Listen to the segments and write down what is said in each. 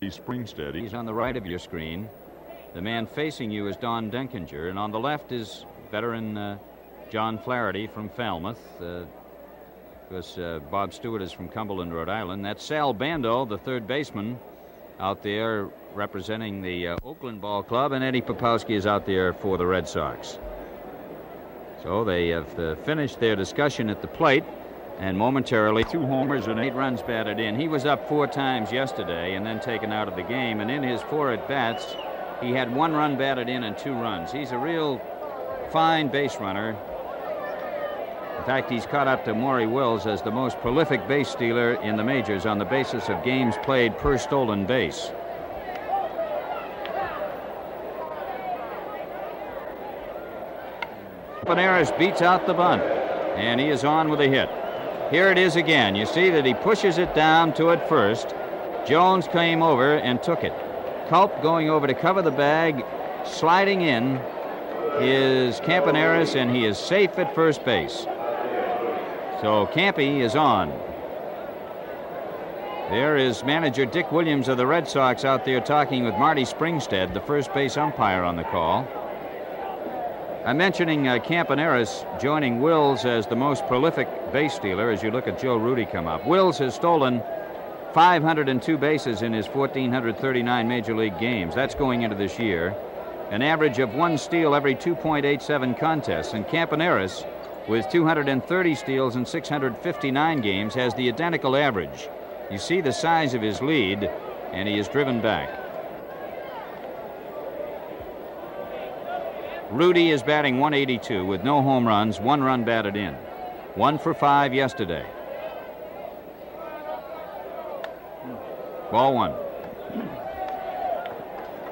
Springstead. He's on the right of your screen. The man facing you is Don Denkinger, and on the left is veteran John Flaherty from Falmouth. Because Bob Stewart is from Cumberland, Rhode Island. That's Sal Bando, the third baseman, out there representing the Oakland Ball Club, and Eddie Popowski is out there for the Red Sox. So they have finished their discussion at the plate, and momentarily 2 homers and 8 runs batted in. He was up 4 times yesterday and then taken out of the game, and in his 4 at-bats, he had 1 run batted in and 2 runs. He's a real fine base runner. In fact, he's caught up to Maury Wills as the most prolific base stealer in the majors on the basis of games played per stolen base. Campaneris beats out the bunt, and he is on with a hit. Here it is again. You see that he pushes it down to it first. Jones came over and took it. Culp going over to cover the bag, sliding in is Campaneris, and he is safe at first base. So Campy is on. There is manager Dick Williams of the Red Sox out there talking with Marty Springstead, the first base umpire, on the call. I'm mentioning Campaneris joining Wills as the most prolific base stealer as you look at Joe Rudi come up. Wills has stolen 502 bases in his 1,439 Major League games. That's going into this year. An average of 1 steal every 2.87 contests. And Campaneris, with 230 steals in 659 games, has the identical average. You see the size of his lead, and he is driven back. Rudi is batting .182 with no home runs, 1 run batted in. 1 for 5 yesterday. Ball 1.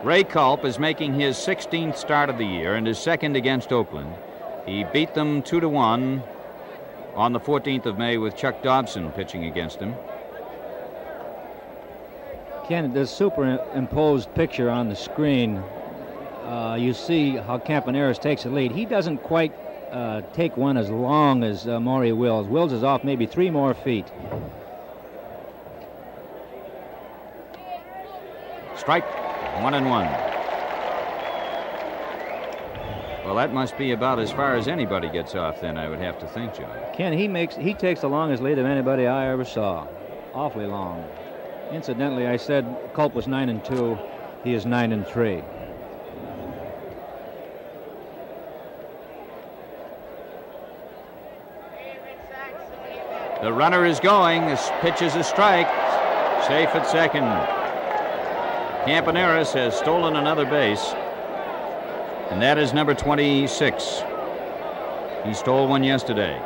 Ray Culp is making his 16th start of the year and his second against Oakland. He beat them 2-1 on the 14th of May with Chuck Dobson pitching against him. Ken, this superimposed picture on the screen, you see how Campaneris takes the lead. He doesn't quite take one as long as Maury Wills. Wills is off maybe 3 more feet. Strike, 1-1. Well, that must be about as far as anybody gets off then, I would have to think, John. Ken, he takes the longest lead of anybody I ever saw. Awfully long. Incidentally, I said Culp was 9-2. He is 9-3. The runner is going. This pitch is a strike. Safe at second. Campaneris has stolen another base, and that is number 26. He stole one yesterday.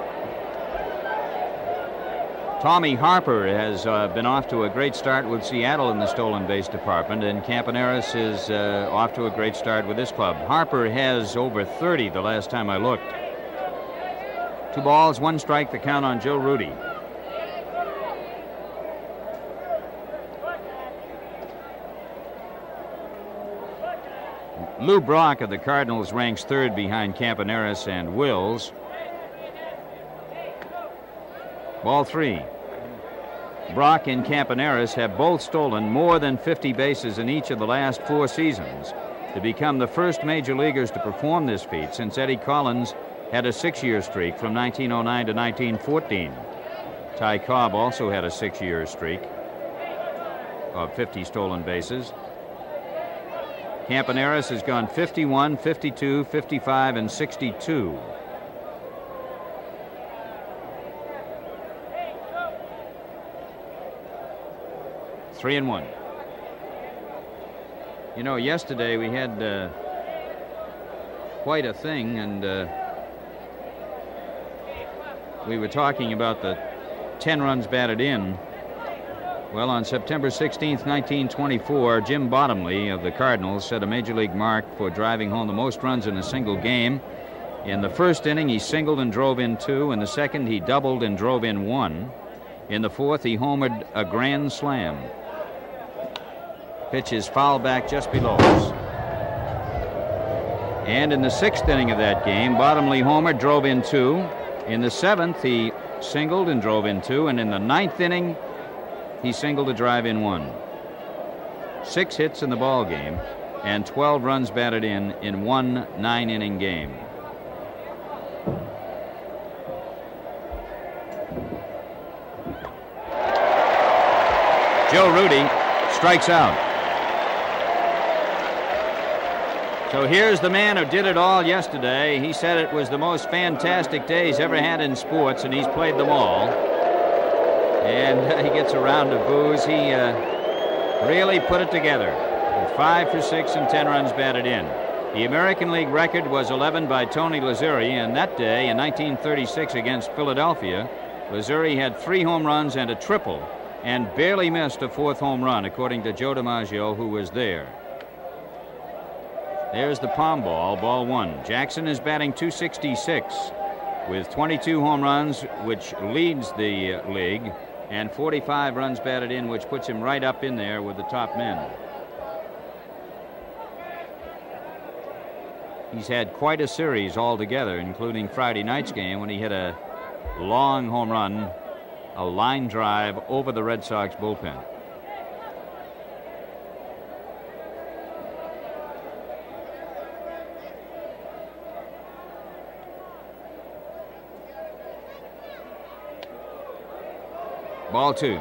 Tommy Harper has been off to a great start with Seattle in the stolen base department, and Campaneris is off to a great start with this club. Harper has over 30 the last time I looked. 2 balls, 1 strike, the count on Joe Rudi. Lou Brock of the Cardinals ranks 3rd behind Campaneris and Wills. Ball 3. Brock and Campaneris have both stolen more than 50 bases in each of the last 4 seasons to become the first major leaguers to perform this feat since Eddie Collins had a 6-year streak from 1909 to 1914. Ty Cobb also had a 6-year streak of 50 stolen bases. Campaneris has gone 51, 52, 55, and 62. Three and 1. You know, yesterday we had quite a thing, and we were talking about the 10 runs batted in. Well, on September 16th, 1924, Jim Bottomley of the Cardinals set a major league mark for driving home the most runs in a single game. In the first inning, he singled and drove in 2. In the second, he doubled and drove in 1. In the fourth, he homered a grand slam. Pitch is foul back just below us. And in the 6th inning of that game, Bottomley homered, drove in 2. In the 7th, he singled and drove in 2. And in the 9th inning, he singled to drive in 1. 6 hits in the ball game, and 12 runs batted in one 9-inning game. Joe Rudy strikes out. So here's the man who did it all yesterday. He said it was the most fantastic day he's ever had in sports, and he's played them all. And he gets a round of boos. He really put it together. 5 for 6 and 10 runs batted in. The American League record was 11 by Tony Lazzeri, and that day in 1936 against Philadelphia, Lazzeri had 3 home runs and a triple and barely missed a 4th home run, according to Joe DiMaggio, who was there. There's the palm ball, ball 1. Jackson is batting .266 with 22 home runs, which leads the league, and 45 runs batted in, which puts him right up in there with the top men. He's had quite a series altogether, including Friday night's game when he hit a long home run, a line drive over the Red Sox bullpen. Ball 2.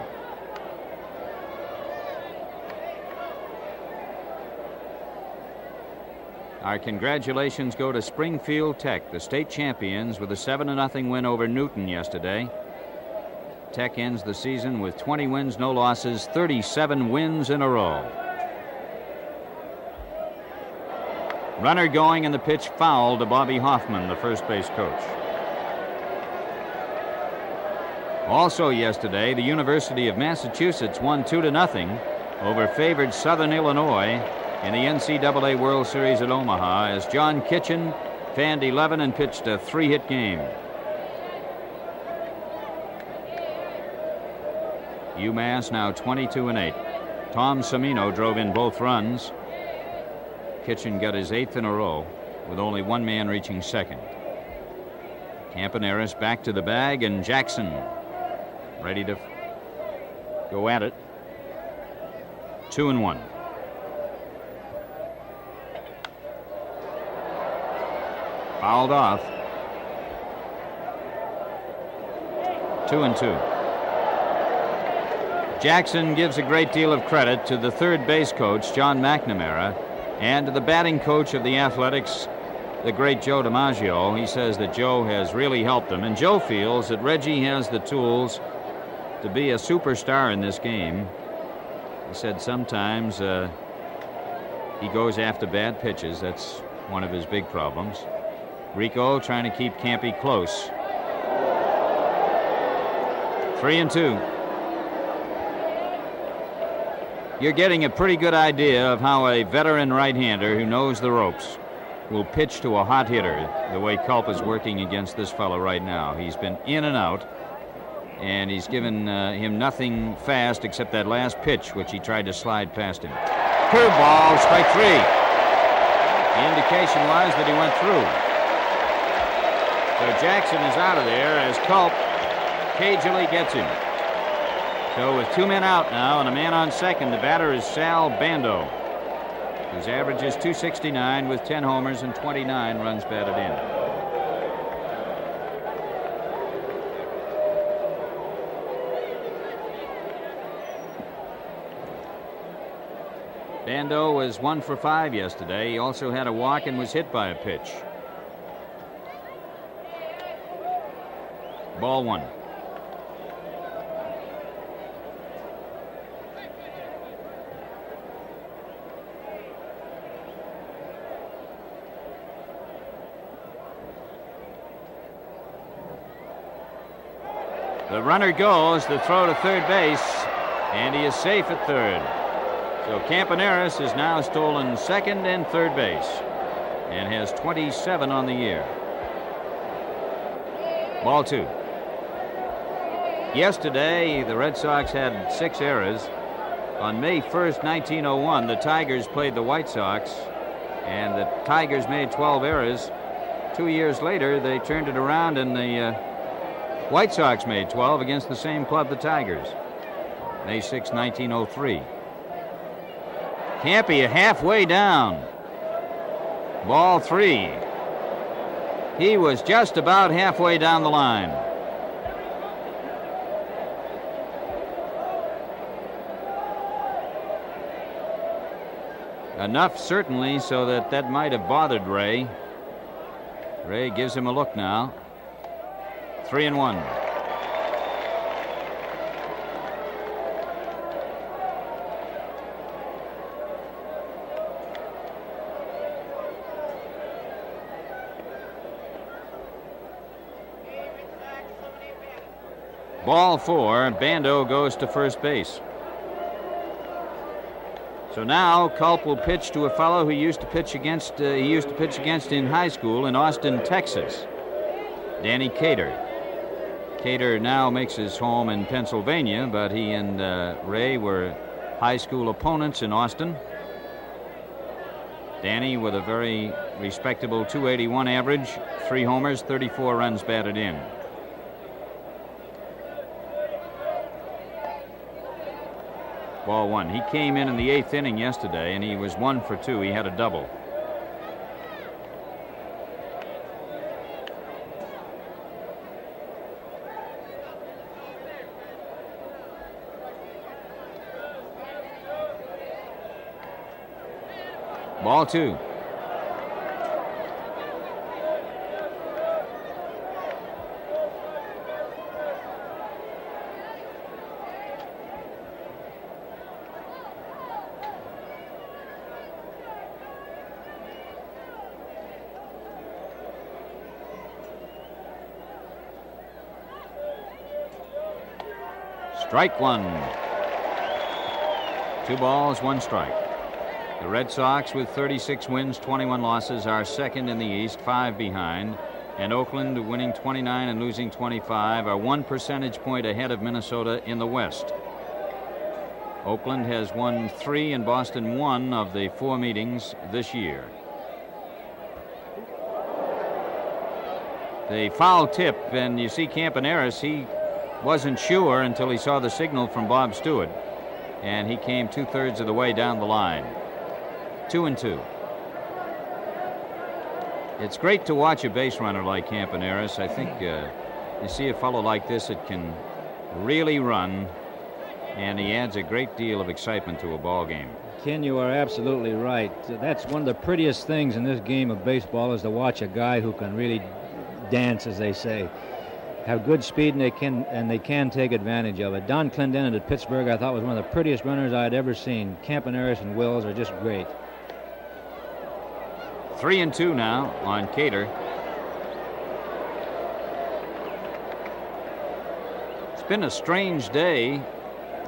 Our congratulations go to Springfield Tech, the state champions, with a 7-0 win over Newton yesterday. Tech ends the season with 20 wins, no losses, 37 wins in a row. Runner going, and the pitch foul to Bobby Hoffman, the first base coach. Also yesterday, the University of Massachusetts won 2-0 over favored Southern Illinois in the NCAA World Series at Omaha, as John Kitchen fanned 11 and pitched a 3-hit game. UMass now 22-8. Tom Semino drove in both runs. Kitchen got his 8th in a row, with only one man reaching second. Campaneris back to the bag, and Jackson ready to go at it. 2-1. Fouled off. 2-2. Jackson gives a great deal of credit to the third base coach, John McNamara, and to the batting coach of the Athletics, the great Joe DiMaggio. He says that Joe has really helped him, and Joe feels that Reggie has the tools to be a superstar in this game. He said sometimes he goes after bad pitches. That's one of his big problems. Rico trying to keep Campy close. 3-2. You're getting a pretty good idea of how a veteran right-hander who knows the ropes will pitch to a hot hitter, the way Culp is working against this fellow right now. He's been in and out, and he's given him nothing fast except that last pitch, which he tried to slide past him. Curveball, strike 3. The indication was that he went through. So Jackson is out of there as Culp cagily gets him. So with 2 men out now and a man on second, the batter is Sal Bando, whose average is .269 with 10 homers and 29 runs batted in. Bando was 1 for 5 yesterday. He also had a walk and was hit by a pitch. Ball 1. The runner goes, the throw to third base, and he is safe at third. So Campaneris has now stolen second and third base and has 27 on the year. Ball 2. Yesterday, the Red Sox had 6 errors. On May 1st, 1901, the Tigers played the White Sox, and the Tigers made 12 errors. 2 years later, they turned it around, and the White Sox made 12 against the same club, the Tigers. May 6, 1903. Campy halfway down. Ball 3. He was just about halfway down the line. Enough, certainly, so that might have bothered Ray. Ray gives him a look now. 3-1. Ball 4. Bando goes to first base. So now Culp will pitch to a fellow who used to pitch against in high school in Austin, Texas, Danny Cater. Cater now makes his home in Pennsylvania, but he and Ray were high school opponents in Austin. Danny with a very respectable .281 average, 3 homers, 34 runs batted in. Ball 1. He came in the 8th inning yesterday, and he was 1 for 2. He had a double. Ball 2. Strike 1. 2 balls, 1 strike. The Red Sox, with 36 wins, 21 losses, are second in the East, 5 behind. And Oakland, winning 29 and losing 25, are 1 percentage point ahead of Minnesota in the West. Oakland has won 3 and Boston 1 of the 4 meetings this year. The foul tip, and you see Campaneris, he wasn't sure until he saw the signal from Bob Stewart, and he came 2/3 of the way down the line. 2-2. It's great to watch a base runner like Campaneris. I think you see a fellow like this that can really run, and he adds a great deal of excitement to a ball game. Ken, you are absolutely right. That's one of the prettiest things in this game of baseball, is to watch a guy who can really dance, as they say. Have good speed, and they can take advantage of it. Don Clendenin at Pittsburgh, I thought, was one of the prettiest runners I had ever seen. Campaneris and Wills are just great. 3-2 now on Cater. It's been a strange day,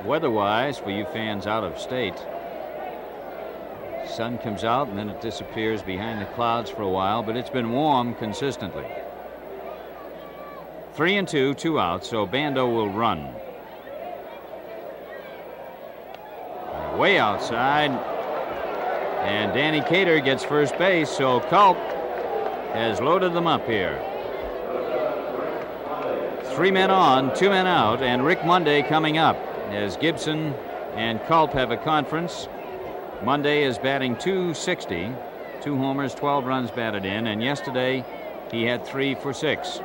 weather-wise, for you fans out of state. Sun comes out and then it disappears behind the clouds for a while, but it's been warm consistently. 3-2, 2 outs, so Bando will run. Way outside, and Danny Cater gets first base, so Culp has loaded them up here. 3 men on, 2 men out, and Rick Monday coming up as Gibson and Culp have a conference. Monday is batting .260, 2 homers, 12 runs batted in, and yesterday he had 3 for 6.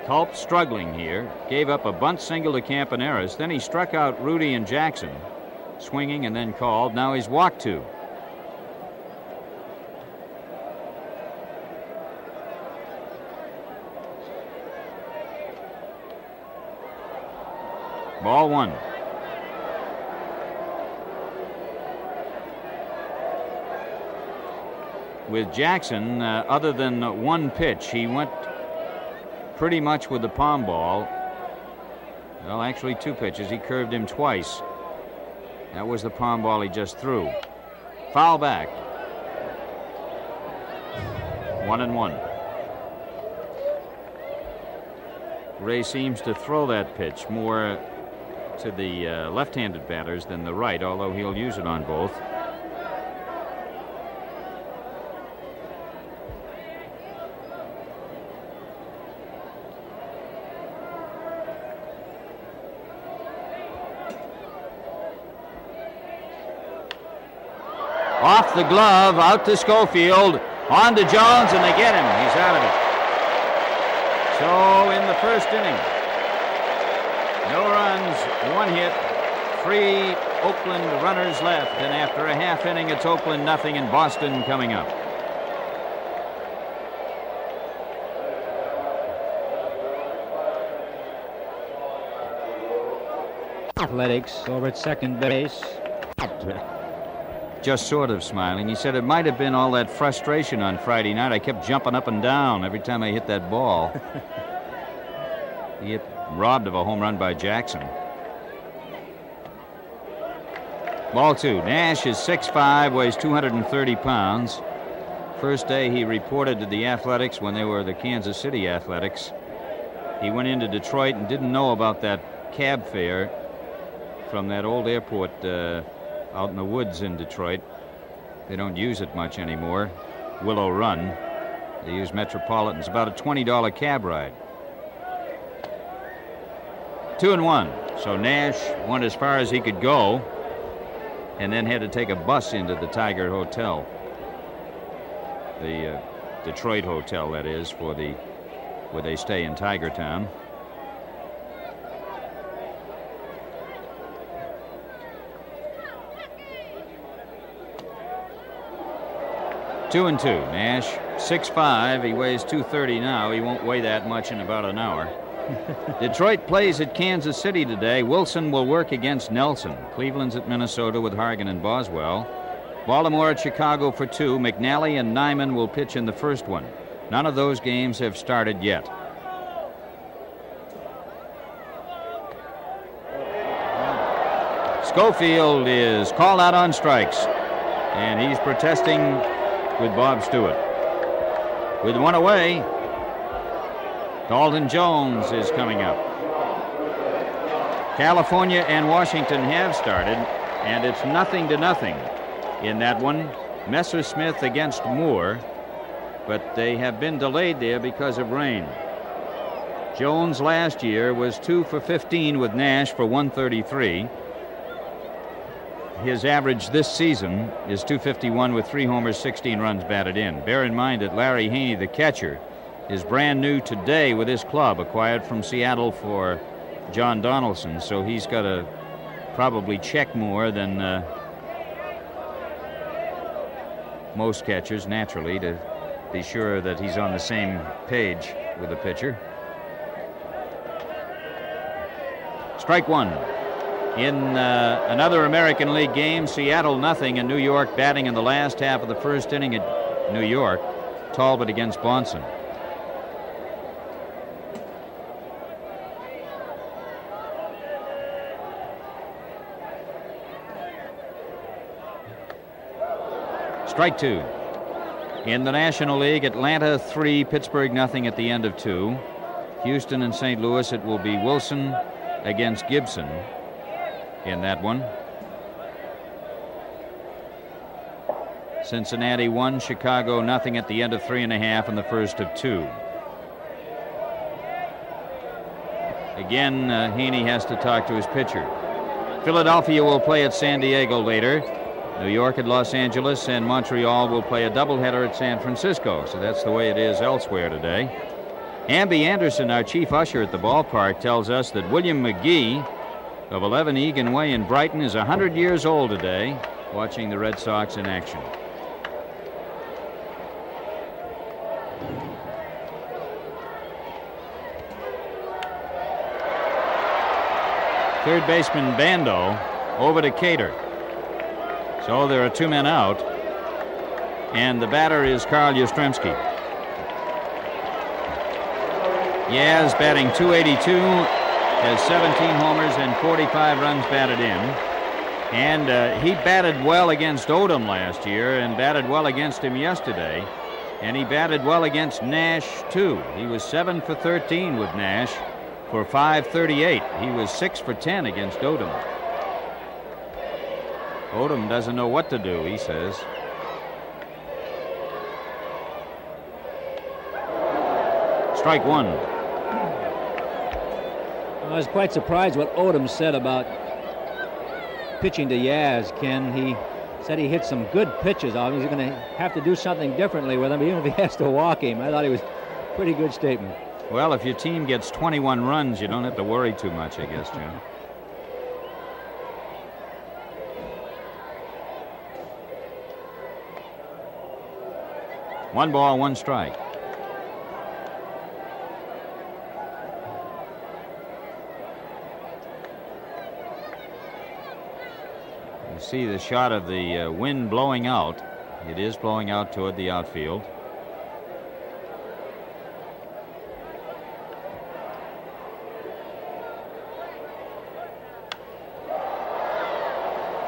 Culp struggling here, gave up a bunt single to Campaneris, then he struck out Rudy and Jackson, swinging and then called. Now he's walked 2. Ball 1. With Jackson, other than 1 pitch, he went pretty much with the palm ball. Well, actually 2 pitches. He curved him twice. That was the palm ball he just threw. Foul back. 1-1. Ray seems to throw that pitch more to the left-handed batters than the right, although he'll use it on both. Off the glove, out to Schofield, on to Jones, and they get him. He's out of it. So in the first inning, no runs, 1 hit, 3 Oakland runners left, and after a half inning, it's Oakland nothing and Boston coming up. Athletics over at second base. Just sort of smiling. He said it might have been all that frustration on Friday night. I kept jumping up and down every time I hit that ball. He hit robbed of a home run by Jackson. Ball 2. Nash is 6'5", weighs 230 pounds. First day he reported to the Athletics when they were the Kansas City Athletics. He went into Detroit and didn't know about that cab fare from that old airport out in the woods in Detroit. They don't use it much anymore. Willow Run. They use Metropolitans. About a $20 cab ride. 2-1. So Nash went as far as he could go and then had to take a bus into the Tiger Hotel. The Detroit hotel, that is, where they stay in Tiger Town. Two and 2. Nash, 6'5". He weighs 230 now. He won't weigh that much in about an hour. Detroit plays at Kansas City today. Wilson will work against Nelson. Cleveland's at Minnesota with Hargan and Boswell. Baltimore at Chicago for 2. McNally and Nyman will pitch in the first one. None of those games have started yet. Schofield is called out on strikes, and he's protesting with Bob Stewart. With 1 away, Dalton Jones is coming up. California and Washington have started, and it's 0-0 in that one. Messersmith against Moore, but they have been delayed there because of rain. Jones last year was 2 for 15 with Nash for 133. His average this season is 251 with 3 homers, 16 runs batted in. Bear in mind that Larry Haney, the catcher, is brand new today with his club, acquired from Seattle for John Donaldson, so he's got to probably check more than most catchers, naturally, to be sure that he's on the same page with the pitcher. Strike 1. In another American League game, Seattle nothing and New York batting in the last half of the first inning at New York. Talbot against Bonson. Strike 2. In the National League, Atlanta 3, Pittsburgh nothing at the end of 2. Houston and St. Louis, it will be Wilson against Gibson in that one. Cincinnati 1, Chicago nothing at the end of 3.5 and the first of 2. Again, Haney has to talk to his pitcher. Philadelphia will play at San Diego later. New York at Los Angeles, and Montreal will play a doubleheader at San Francisco. So that's the way it is elsewhere today. Amby Anderson, our chief usher at the ballpark, tells us that William McGee of 11 Egan Way in Brighton is 100 years old today, watching the Red Sox in action. Third baseman Bando over to Cater. So there are 2 men out, and the batter is Carl Yastrzemski. Yaz batting .282, has 17 homers and 45 runs batted in. And he batted well against Odom last year and batted well against him yesterday. And he batted well against Nash, too. He was 7 for 13 with Nash for .538. He was 6 for 10 against Odom. Odom doesn't know what to do, he says. Strike 1. I was quite surprised what Odom said about pitching to Yaz, Ken. said he hit some good pitches on him. He's going to have to do something differently with him, even if he has to walk him. I thought he was a pretty good statement. Well, if your team gets 21 runs, you don't have to worry too much, I guess, Jim. One ball, one strike. You see the shot of the wind blowing out. It is blowing out toward the outfield.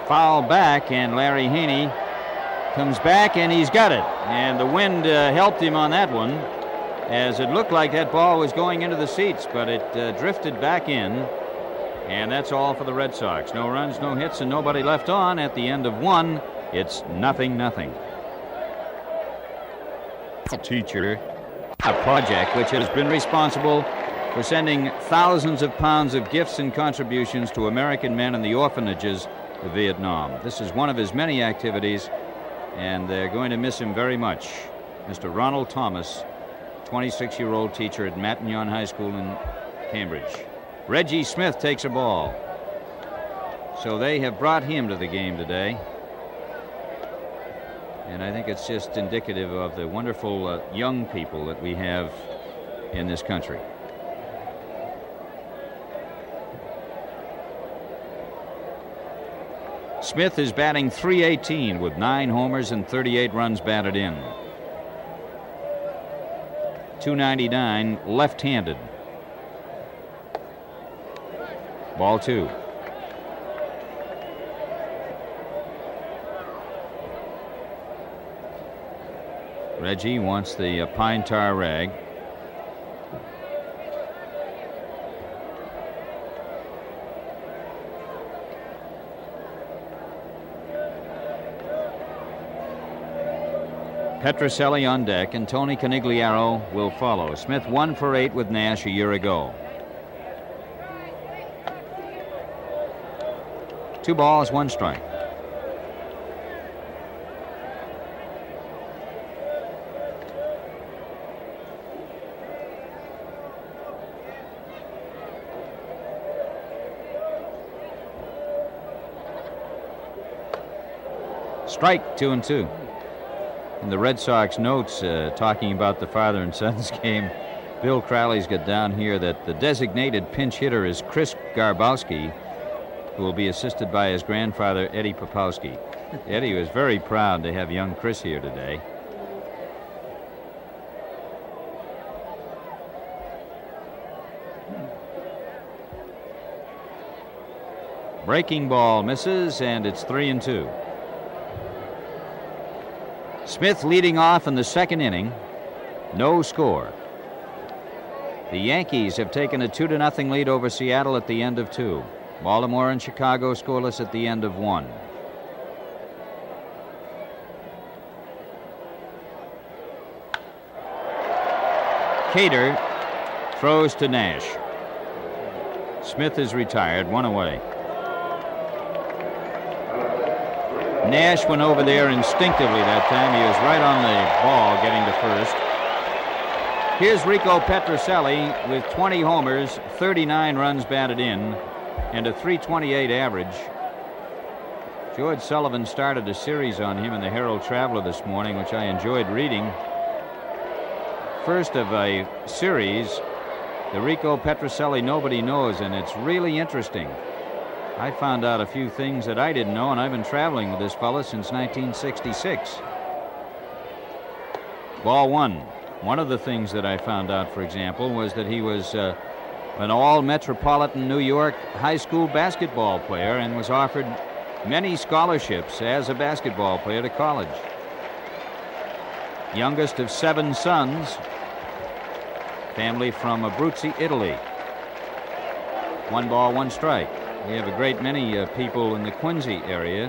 Foul back, and Larry Haney comes back, and he's got it. And the wind helped him on that one, as it looked like that ball was going into the seats, but it drifted back in. And that's all for the Red Sox. No runs, no hits, and nobody left on. At the end of one, it's 0-0. Teacher, a project which has been responsible for sending thousands of pounds of gifts and contributions to American men in the orphanages of Vietnam. This is one of his many activities, and they're going to miss him very much. Mr. Ronald Thomas, 26-year-old teacher at Matignon High School in Cambridge. Reggie Smith takes a ball. So they have brought him to the game today. And I think it's just indicative of the wonderful young people that we have in this country. Smith is batting .318 with 9 homers and 38 runs batted in. .299 left-handed. Ball 2. Reggie wants the pine tar rag. Petrocelli on deck, and Tony Conigliaro will follow. Smith 1 for 8 with Nash a year ago. 2 balls, 1 strike. Strike, 2-2. In the Red Sox notes talking about the father and son's game, Bill Crowley's got down here that the designated pinch hitter is Chris Garbowski, who will be assisted by his grandfather, Eddie Popowski. Eddie was very proud to have young Chris here today. Breaking ball misses, and it's 3-2. Smith leading off in the second inning. No score. The Yankees have taken a 2-0 lead over Seattle at the end of 2. Baltimore and Chicago scoreless at the end of 1. Cater throws to Nash. Smith is retired, 1 away. Nash went over there instinctively that time. He was right on the ball getting to first. Here's Rico Petrocelli with 20 homers, 39 runs batted in, and a .328 average. George Sullivan started a series on him in the Herald Traveler this morning, which I enjoyed reading. First of a series, the Rico Petrocelli Nobody Knows, and it's really interesting. I found out a few things that I didn't know, and I've been traveling with this fella since 1966. Ball 1. One of the things that I found out, for example, was that he was an all-metropolitan New York high school basketball player and was offered many scholarships as a basketball player to college. Youngest of 7 sons, family from Abruzzi, Italy. 1 ball, 1 strike. We have a great many people in the Quincy area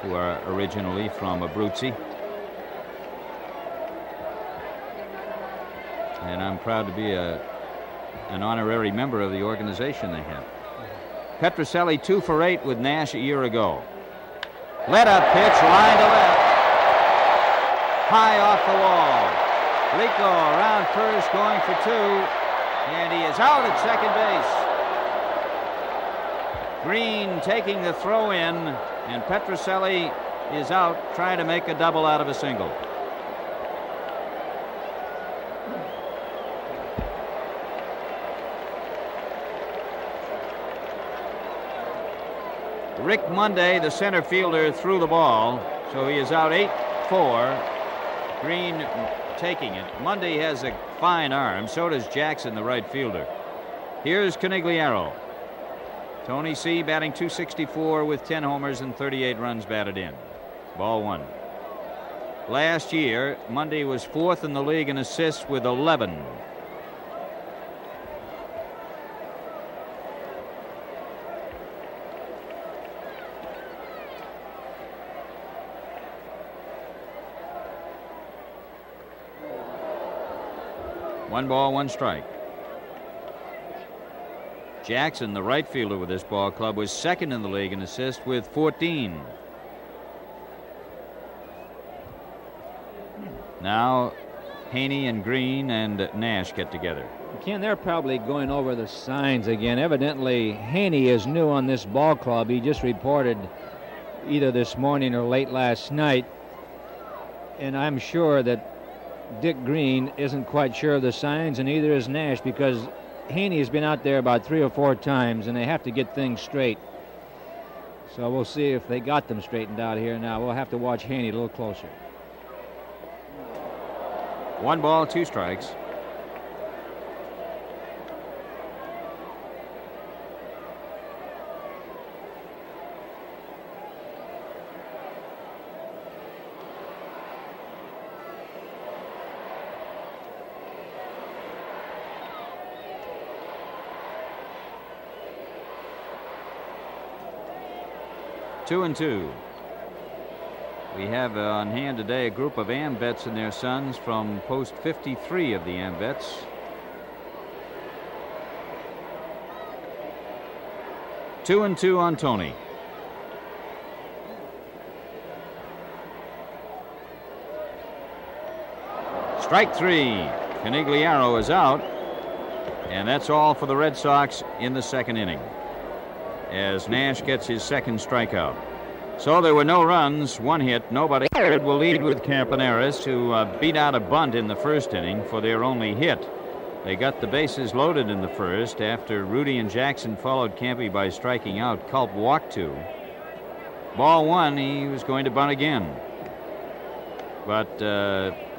who are originally from Abruzzi. And I'm proud to be an honorary member of the organization they have. Petrocelli 2 for 8 with Nash a year ago. Let up pitch, line to left. High off the wall. Rico around first, going for 2, and he is out at second base. Green taking the throw in, and Petrocelli is out, trying to make a double out of a single. Rick Monday, the center fielder, threw the ball, so he is out 8-4. Green taking it. Monday has a fine arm, so does Jackson, the right fielder. Here's Conigliaro. Tony C. batting .264 with 10 homers and 38 runs batted in. Ball 1. Last year, Monday was 4th in the league in assists with 11. One ball, one strike. Jackson, the right fielder with this ball club, was 2nd in the league in assists with 14. Now Haney and Green and Nash get together. Ken, they're probably going over the signs again. Evidently, Haney is new on this ball club. He just reported either this morning or late last night. And I'm sure that Dick Green isn't quite sure of the signs, and neither is Nash, because Haney has been out there about 3 or 4 times, and they have to get things straight. So we'll see if they got them straightened out here now. We'll have to watch Haney a little closer. 1 ball, 2 strikes. Two and two. We have on hand today a group of AmVets and their sons from post 53 of the AmVets. Two and two on Tony. Strike 3. Conigliaro is out, and that's all for the Red Sox in the 2nd inning, as Nash gets his 2nd strikeout. So there were no runs, 1 hit, nobody. Will lead with Campaneris, who beat out a bunt in the 1st inning for their only hit. They got the bases loaded in the 1st after Rudy and Jackson followed Campy by striking out. Culp walked 2. Ball 1, he was going to bunt again. But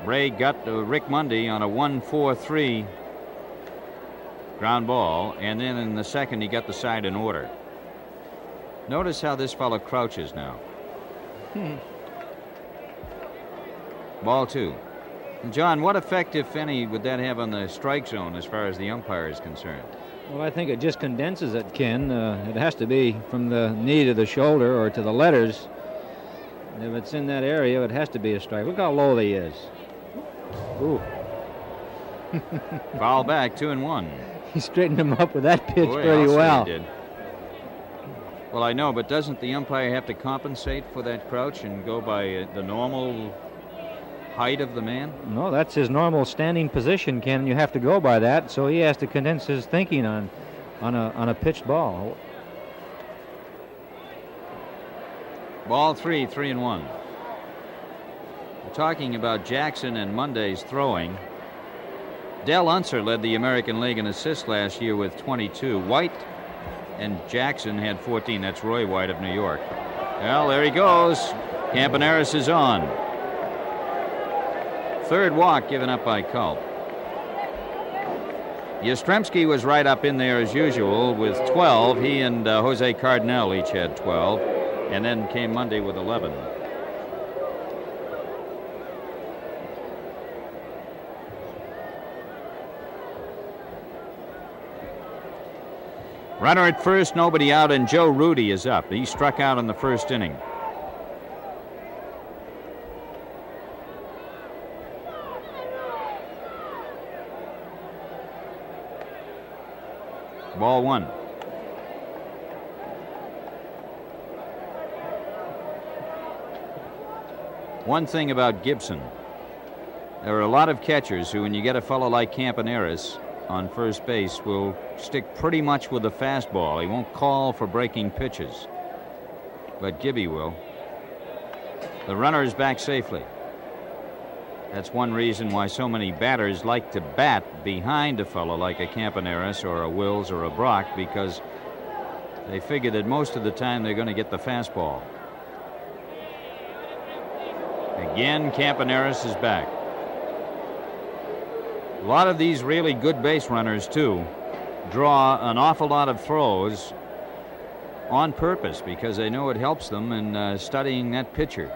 Ray got Rick Monday on a 1-4-3 ground ball, and then in the 2nd he got the side in order. Notice how this fellow crouches now. Ball 2. John, what effect, if any, would that have on the strike zone as far as the umpire is concerned? Well, I think it just condenses it, Ken. It has to be from the knee to the shoulder or to the letters. If it's in that area, it has to be a strike. Look how low he is. Ooh. Foul back, 2-1. He straightened him up with that pitch Boy, pretty well. He did. Well, I know, but doesn't the umpire have to compensate for that crouch and go by the normal height of the man? No, that's his normal standing position, Ken. You have to go by that, so he has to condense his thinking on a pitched ball. Ball 3, 3-1. We're talking about Jackson and Monday's throwing. Del Unser led the American League in assists last year with 22. White and Jackson had 14. That's Roy White of New York. Well, there he goes. Campaneris is on. 3rd walk given up by Culp. Yastrzemski was right up in there as usual with 12. He and Jose Cardinal each had 12. And then came Monday with 11. Runner at first, nobody out, and Joe Rudy is up. He struck out in the 1st inning. Ball 1. One thing about Gibson, there are a lot of catchers who, when you get a fellow like Campaneris on first base, will stick pretty much with the fastball. He won't call for breaking pitches, but Gibby will. The runner is back safely. That's one reason why so many batters like to bat behind a fellow like a Campaneris or a Wills or a Brock, because they figure that most of the time they're going to get the fastball. Again, Campaneris is back. A lot of these really good base runners, too, draw an awful lot of throws on purpose because they know it helps them in studying that pitcher.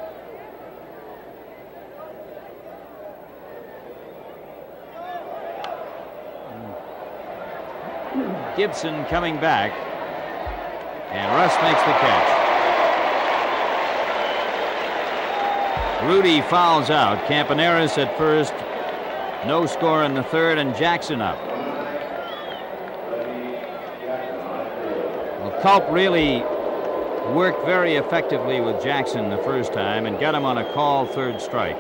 Gibson coming back, and Russ makes the catch. Rudy fouls out. Campaneris at first, no score in the third, and Jackson up. Well, Culp really worked very effectively with Jackson the first time and got him on a call third strike.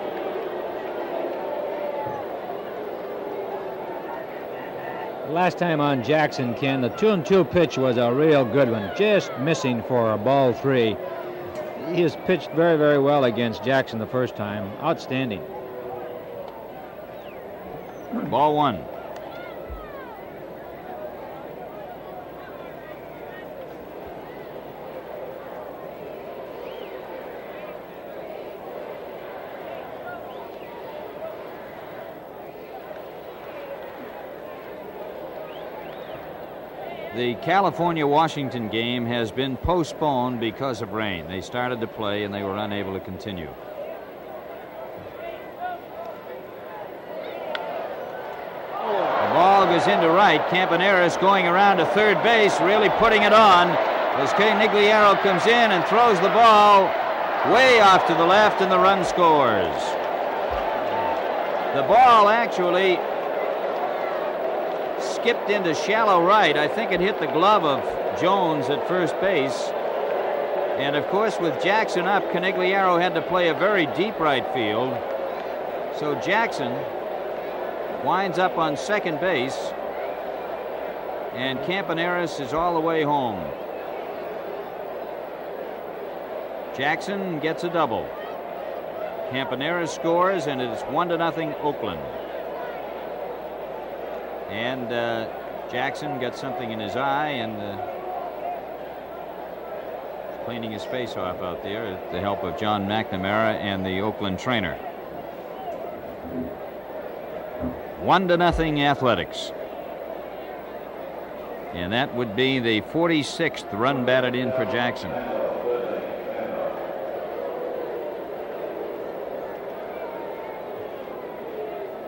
Last time on Jackson, Ken, the 2-2 pitch was a real good one, just missing for a ball 3. He has pitched very, very well against Jackson the first time. Outstanding. Ball 1. The California-Washington game has been postponed because of rain. They started to play and they were unable to continue. The ball goes into right. Campaneris going around to third base, really putting it on as Canigliaro comes in and throws the ball way off to the left, and the run scores. The ball actually skipped into shallow right. I think it hit the glove of Jones at first base. And of course, with Jackson up, Canigliaro had to play a very deep right field. So Jackson winds up on second base, and Campaneris is all the way home. Jackson gets a double. Campaneris scores, and it's 1-0 Oakland. And Jackson gets something in his eye and cleaning his face off out there with the help of John McNamara and the Oakland trainer. 1-0 Athletics. And that would be the 46th run batted in for Jackson.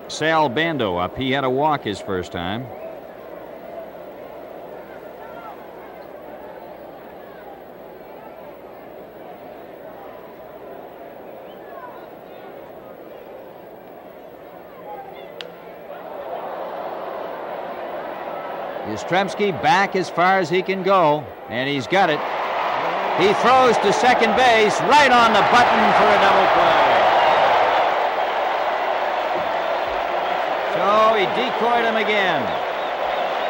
Sal Bando up. He had a walk his first time. Yastrzemski back as far as he can go, and he's got it. He throws to second base, right on the button for a double play. So he decoyed him again.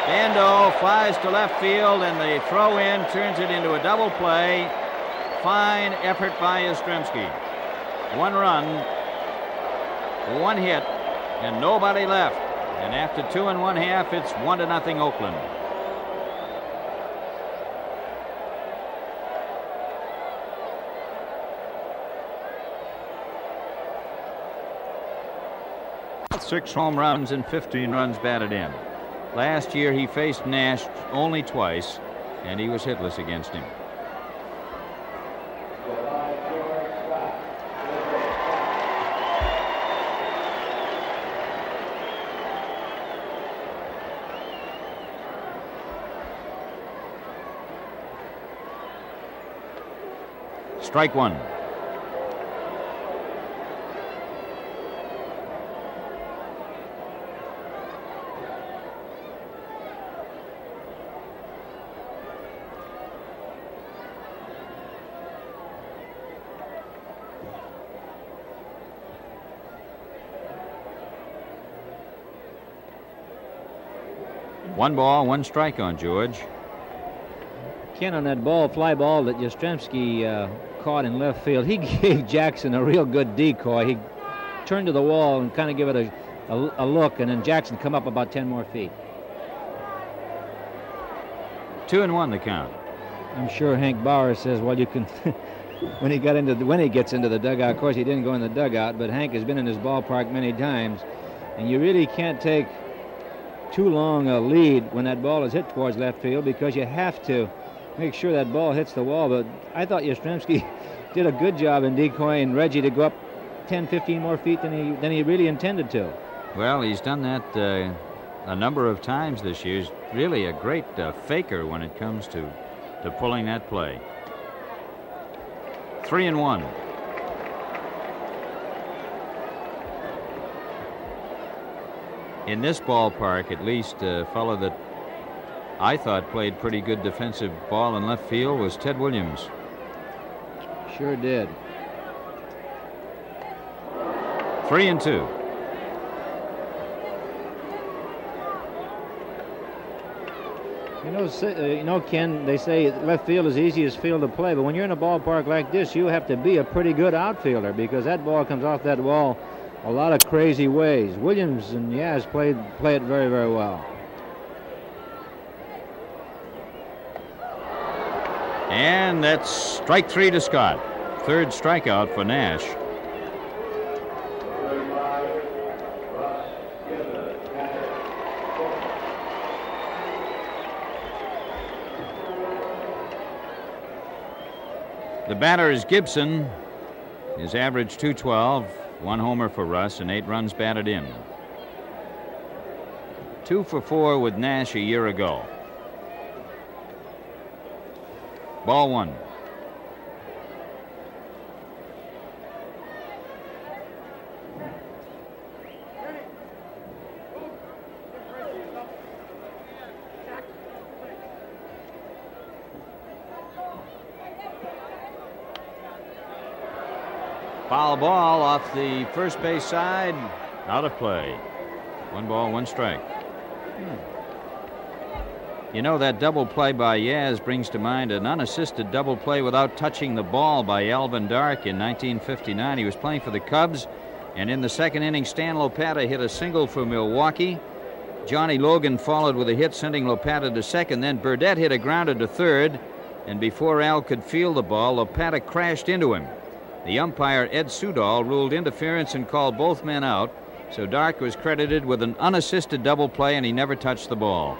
Bando flies to left field, and the throw in turns it into a double play. Fine effort by Yastrzemski. 1 run, 1 hit, and nobody left. And after 2 1/2, it's 1-0 Oakland. Six home runs and 15 runs batted in. Last year he faced Nash only twice, and he was hitless against him. Strike 1. 1 ball, 1 strike on George. Ken, on that fly ball that Yastrzemski caught in left field, he gave Jackson a real good decoy. He turned to the wall and kind of give it a look, and then Jackson come up about 10 more feet. 2-1 the count. I'm sure Hank Bauer says, well, you can. when he gets into the dugout, of course he didn't go in the dugout, but Hank has been in his ballpark many times, and you really can't take too long a lead when that ball is hit towards left field, because you have to make sure that ball hits the wall. But I thought Yastrzemski did a good job in decoying Reggie to go up 10, 15 more feet than he really intended to. Well, he's done that a number of times this year. He's really a great faker when it comes to pulling that play. 3-1. In this ballpark, at least, a fellow that I thought played pretty good defensive ball in left field was Ted Williams. Sure did. 3-2. You know, Ken, they say left field is the easiest field to play, but when you're in a ballpark like this, you have to be a pretty good outfielder, because that ball comes off that wall a lot of crazy ways. Williams and Yaz play it very, very well. And that's strike 3 to Scott. 3rd strikeout for Nash. The batter is Gibson. His average .212, 1 homer for Russ, and 8 runs batted in. 2 for 4 with Nash a year ago. Ball 1. Foul ball off the first base side, out of play. 1 ball, 1 strike. You know, that double play by Yaz brings to mind an unassisted double play without touching the ball by Alvin Dark in 1959. He was playing for the Cubs, and in the 2nd inning, Stan Lopata hit a single for Milwaukee. Johnny Logan followed with a hit, sending Lopata to second. Then Burdette hit a grounder to third, and before Al could field the ball, Lopata crashed into him. The umpire, Ed Sudol, ruled interference and called both men out, so Dark was credited with an unassisted double play, and he never touched the ball.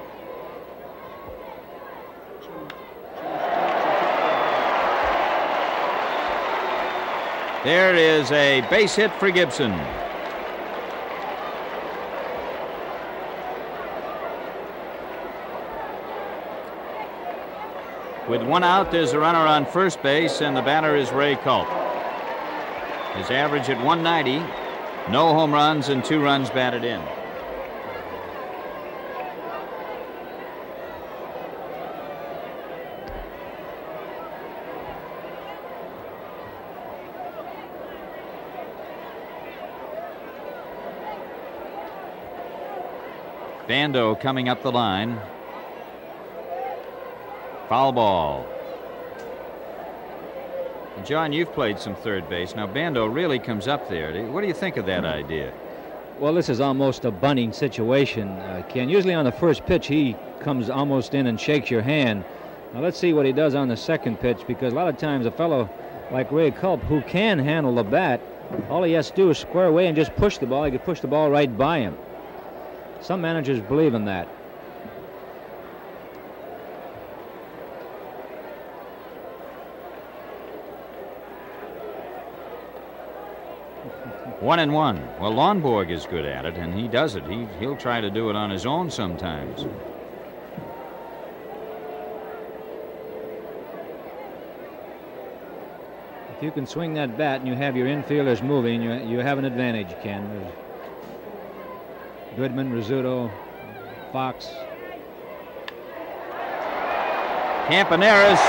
There is a base hit for Gibson. With 1 out, there's a runner on first base, and the batter is Ray Culp. His average at 190, no home runs and 2 runs batted in. Bando coming up the line. Foul ball. John, you've played some third base. Now, Bando really comes up there. What do you think of that idea? Well, this is almost a bunting situation, Ken. Usually on the first pitch, he comes almost in and shakes your hand. Now, let's see what he does on the second pitch, because a lot of times a fellow like Ray Culp, who can handle the bat, all he has to do is square away and just push the ball. He could push the ball right by him. Some managers believe in that. One and one. Well, Lonborg is good at it, and he does it. He'll try to do it on his own sometimes. If you can swing that bat and you have your infielders moving, you have an advantage, Ken. There's Goodman, Rizzuto, Fox. Campaneris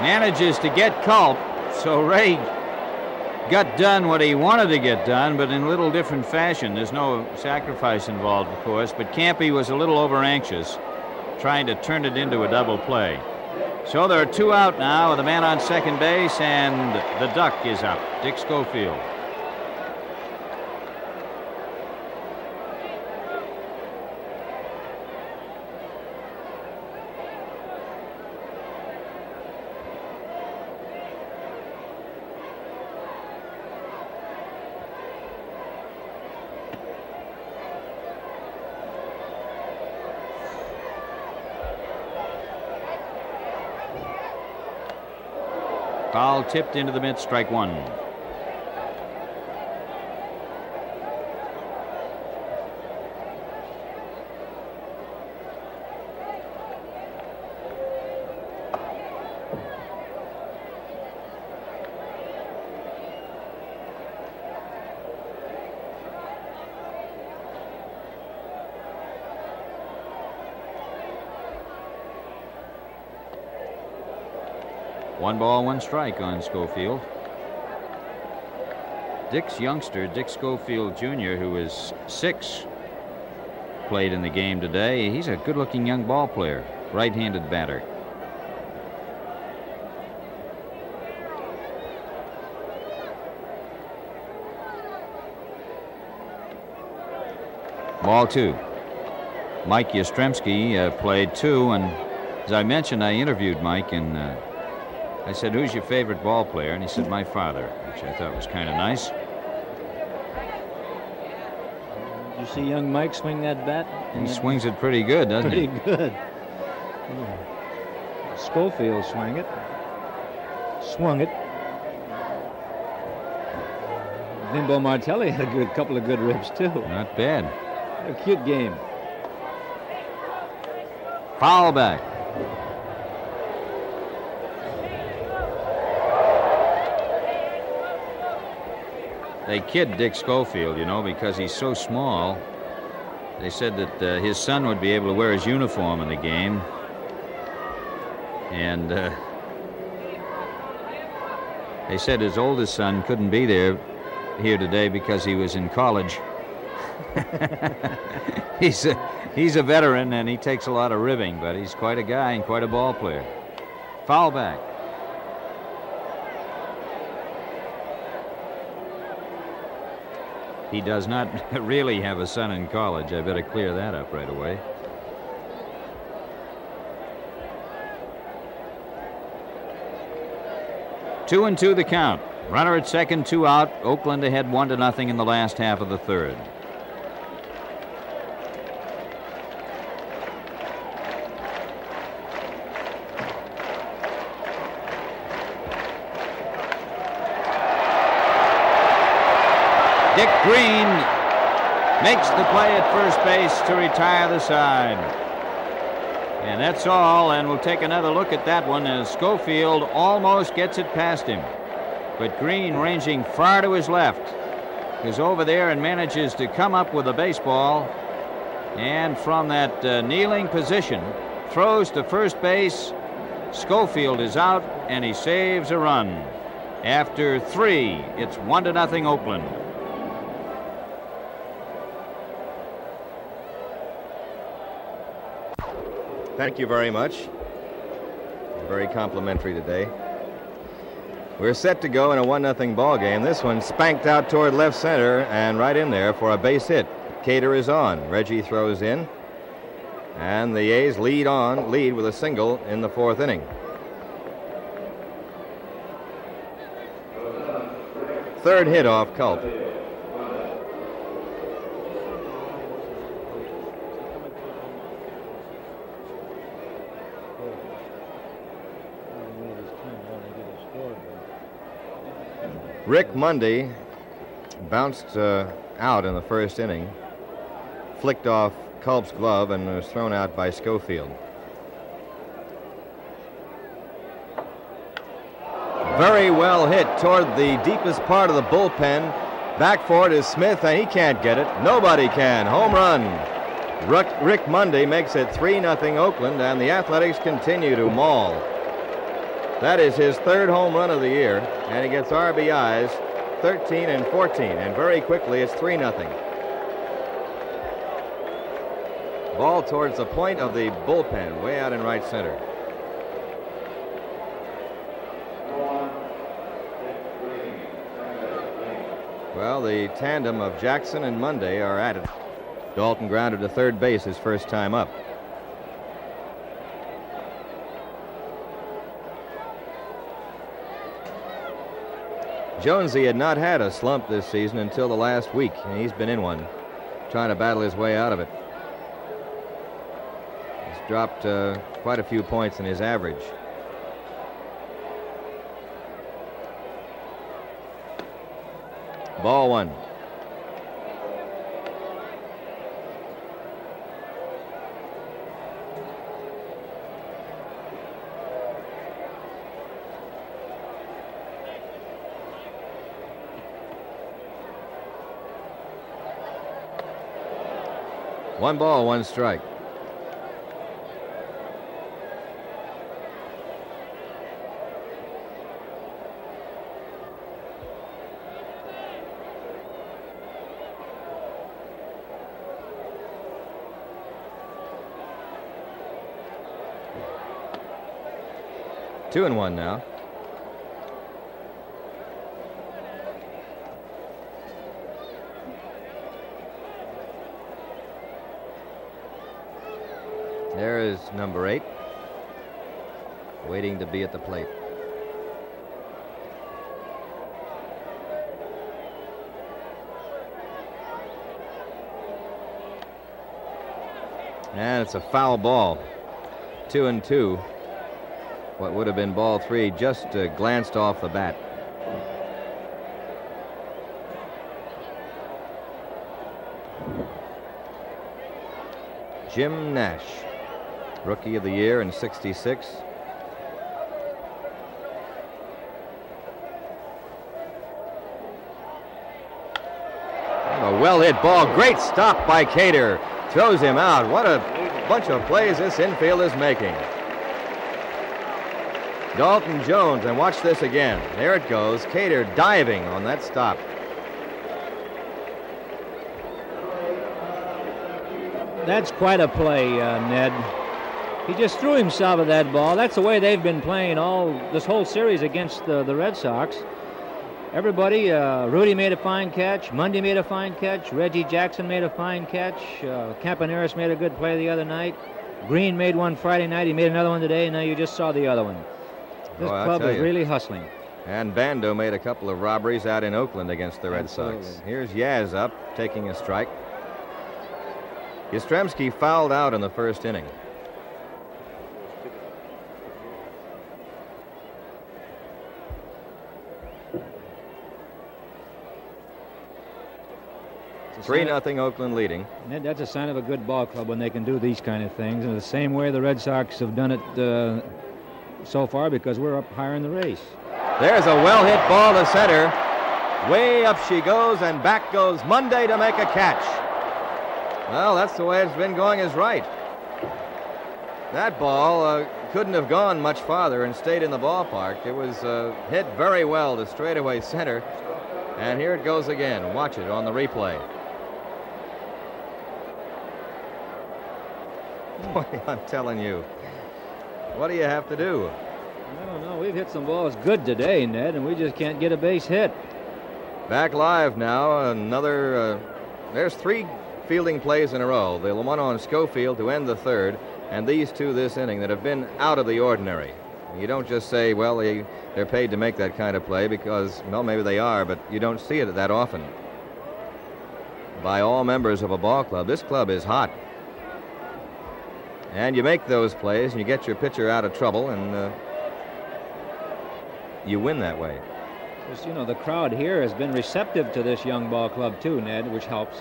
manages to get Culp, so Ray got done what he wanted to get done, but in a little different fashion. There's no sacrifice involved, of course, but Campy was a little over-anxious, trying to turn it into a double play. So there are 2 out now with a man on second base, and the duck is up, Dick Schofield. Foul tipped into the mitt, strike 1. One ball, one strike on Schofield. Dick's youngster, Dick Schofield Jr., who is 6, played in the game today. He's a good-looking young ball player, right-handed batter. Ball 2. Mike Yastrzemski played 2, and as I mentioned, I interviewed Mike, and I said, "Who's your favorite ball player?" And he said, "My father," which I thought was kind of nice. You see young Mike swing that bat? He swings it pretty good, doesn't he? Pretty good. Yeah. Schofield swung it. Bimbo Martelli had a couple of good rips, too. Not bad. A cute game. Foul back. They kid Dick Schofield, you know, because he's so small. They said that his son would be able to wear his uniform in the game. And they said his oldest son couldn't be here today because he was in college. He's a veteran, and he takes a lot of ribbing, but he's quite a guy and quite a ball player. Foul back. He does not really have a son in college. I better clear that up right away. Two and 2 the count. Runner at second, 2 out. Oakland ahead 1-0 in the last half of the third. Dick Green makes the play at first base to retire the side. And that's all, and we'll take another look at that one as Schofield almost gets it past him. But Green, ranging far to his left, is over there and manages to come up with a baseball. And from that kneeling position, throws to first base. Schofield is out, and he saves a run. After 3, it's 1-0 Oakland. Thank you very much. Very complimentary today. We're set to go in a 1-0 ball game. This one spanked out toward left center and right in there for a base hit. Cater is on. Reggie throws in. And the A's lead with a single in the 4th inning. 3rd hit off Culp. Rick Mundy bounced out in the 1st inning, flicked off Culp's glove, and was thrown out by Schofield. Very well hit toward the deepest part of the bullpen. Back for it is Smith, and he can't get it. Nobody can. Home run. Rick Mundy makes it 3-0 Oakland, and the Athletics continue to maul. That is his 3rd home run of the year, and he gets RBIs 13 and 14, and very quickly it's 3-0. Ball towards the point of the bullpen, way out in right center. Well, the tandem of Jackson and Monday are at it. Dalton grounded to third base his first time up. Jonesy had not had a slump this season until the last week, and he's been in one, trying to battle his way out of it. He's dropped quite a few points in his average. Ball one. One ball, one strike. Two and one now. There is number 8, waiting to be at the plate. And it's a foul ball. 2-2. What would have been ball 3 just glanced off the bat. Jim Nash, Rookie of the Year in '66. A well-hit ball. Great stop by Cater. Throws him out. What a bunch of plays this infield is making. Dalton Jones, and watch this again. There it goes. Cater diving on that stop. That's quite a play, Ned. He just threw himself at that ball. That's the way they've been playing this whole series against the Red Sox. Everybody, Rudy made a fine catch. Monday made a fine catch. Reggie Jackson made a fine catch. Campaneris made a good play the other night. Green made one Friday night. He made another one today, and now you just saw the other one. This club is really hustling. And Bando made a couple of robberies out in Oakland against the Red Sox. Here's Yaz up, taking a strike. Yastrzemski fouled out in the first inning. It's 3-0 Oakland leading. Ned, that's a sign of a good ball club when they can do these kind of things. And the same way the Red Sox have done it so far, because we're up higher in the race. There's a well-hit ball to center. Way up she goes, and back goes Monday to make a catch. Well, that's the way it's been going, is right. That ball couldn't have gone much farther and stayed in the ballpark. It was hit very well to straightaway center. And here it goes again. Watch it on the replay. Boy, I'm telling you. What do you have to do? I don't know. We've hit some balls good today, Ned, and we just can't get a base hit. Back live now. Another. There's 3 fielding plays in a row. The one on Schofield to end the third, and these 2 this inning that have been out of the ordinary. You don't just say, well, they're paid to make that kind of play because, well, maybe they are, but you don't see it that often. By all members of a ball club. This club is hot. And you make those plays, and you get your pitcher out of trouble, and you win that way. Just, you know, the crowd here has been receptive to this young ball club, too, Ned, which helps.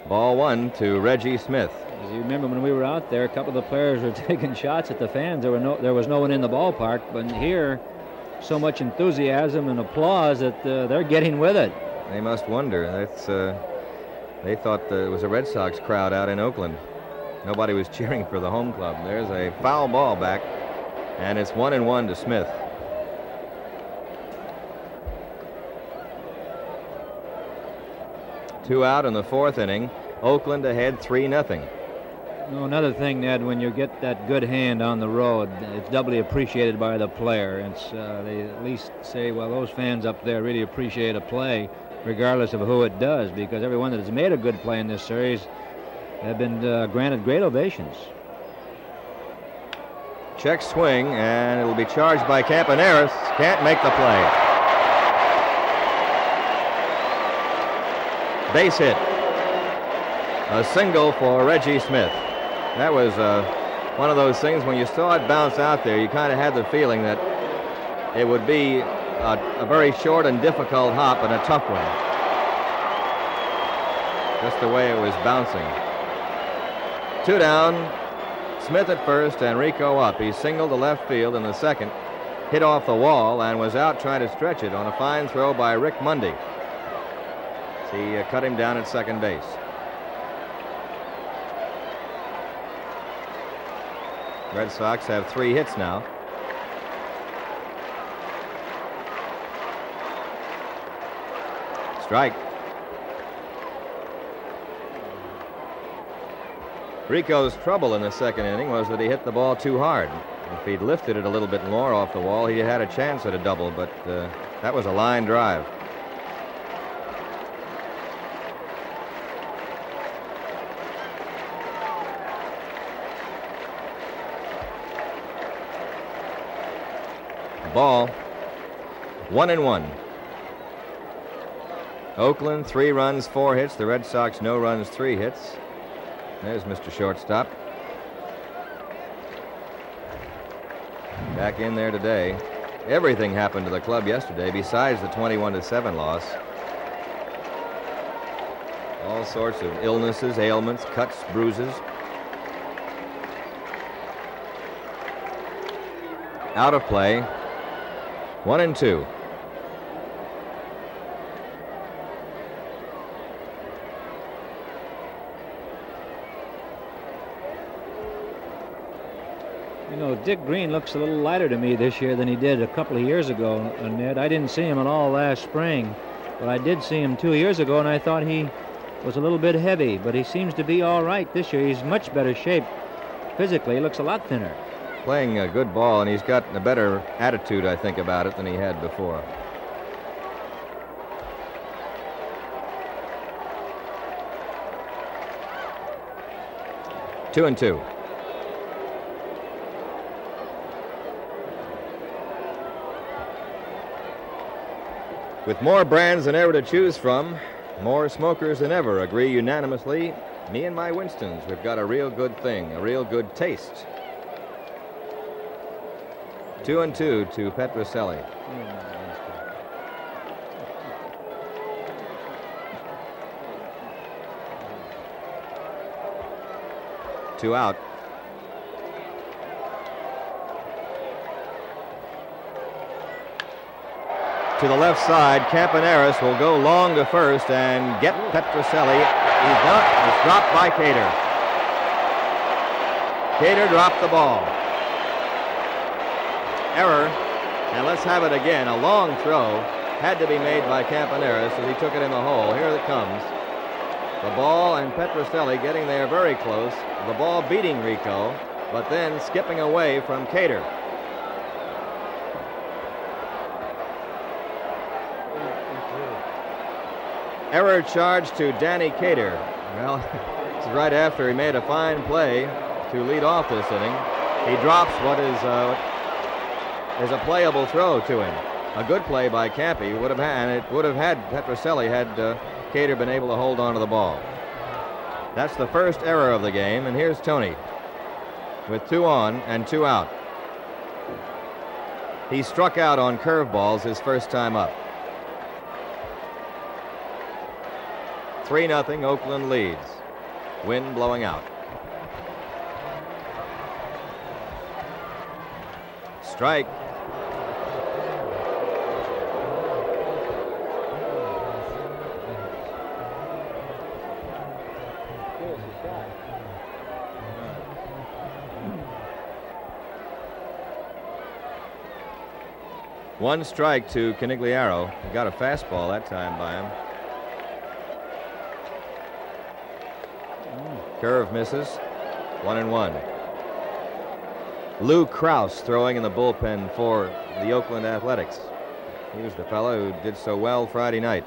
Ball 1 to Reggie Smith. As you remember when we were out there, a couple of the players were taking shots at the fans. There was no one in the ballpark, but here, so much enthusiasm and applause that they're getting with it. They must wonder. They thought it was a Red Sox crowd out in Oakland. Nobody was cheering for the home club. There's a foul ball back, and it's 1-1 to Smith. 2 out in the 4th inning. Oakland ahead 3-0. No, another thing, Ned, when you get that good hand on the road, it's doubly appreciated by the player. It's they at least say, well, those fans up there really appreciate a play, regardless of who it does, because everyone that has made a good play in this series have been granted great ovations. Check swing, and it'll be charged by Campaneris. Can't make the play. Base hit. A single for Reggie Smith. That was one of those things when you saw it bounce out there, you kind of had the feeling that it would be a very short and difficult hop and a tough one. Just the way it was bouncing. 2 down. Smith at first and Rico up. He singled to left field in the 2nd, hit off the wall and was out trying to stretch it on a fine throw by Rick Mundy. He cut him down at second base. Red Sox have 3 hits now. Strike. Rico's trouble in the 2nd inning was that he hit the ball too hard. If he'd lifted it a little bit more off the wall, he had a chance at a double, but that was a line drive. Ball. 1-1. Oakland 3 runs, 4 hits. The Red Sox no runs, 3 hits. There's Mr. Shortstop. Back in there today. Everything happened to the club yesterday besides the 21-7 loss. All sorts of illnesses, ailments, cuts, bruises. Out of play. 1-2. You know, Dick Green looks a little lighter to me this year than he did a couple of years ago, Ned. I didn't see him at all last spring, but I did see him 2 years ago, and I thought he was a little bit heavy, but he seems to be all right this year. He's much better shape physically. He looks a lot thinner. Playing a good ball, and he's got a better attitude, I think, about it than he had before. Two and two. With more brands than ever to choose from, more smokers than ever agree unanimously, me and my Winstons, we've got a real good thing, a real good taste. 2-2 to Petrocelli. Two out. To the left side, Campaneris will go long to first and get Petrocelli. He's not. It's dropped by Cater. Cater dropped the ball. Error, and let's have it again. A long throw had to be made by Campaneris as he took it in the hole. Here it comes. The ball and Petrocelli getting there very close. The ball beating Rico, but then skipping away from Cater. Error charge to Danny Cater. Well, this is right after he made a fine play to lead off this inning. He drops what is a playable throw to him. A good play by Campy would have had, and it would have had Petrocelli had Cater been able to hold on to the ball. That's the first error of the game, and here's Tony with 2 on and 2 out. He struck out on curveballs his first time up. 3-0, Oakland leads. Wind blowing out. Strike. One strike to Canigliaro. He got a fastball that time by him. Curve misses. 1-1. Lou Krause throwing in the bullpen for the Oakland Athletics. He was the fellow who did so well Friday night.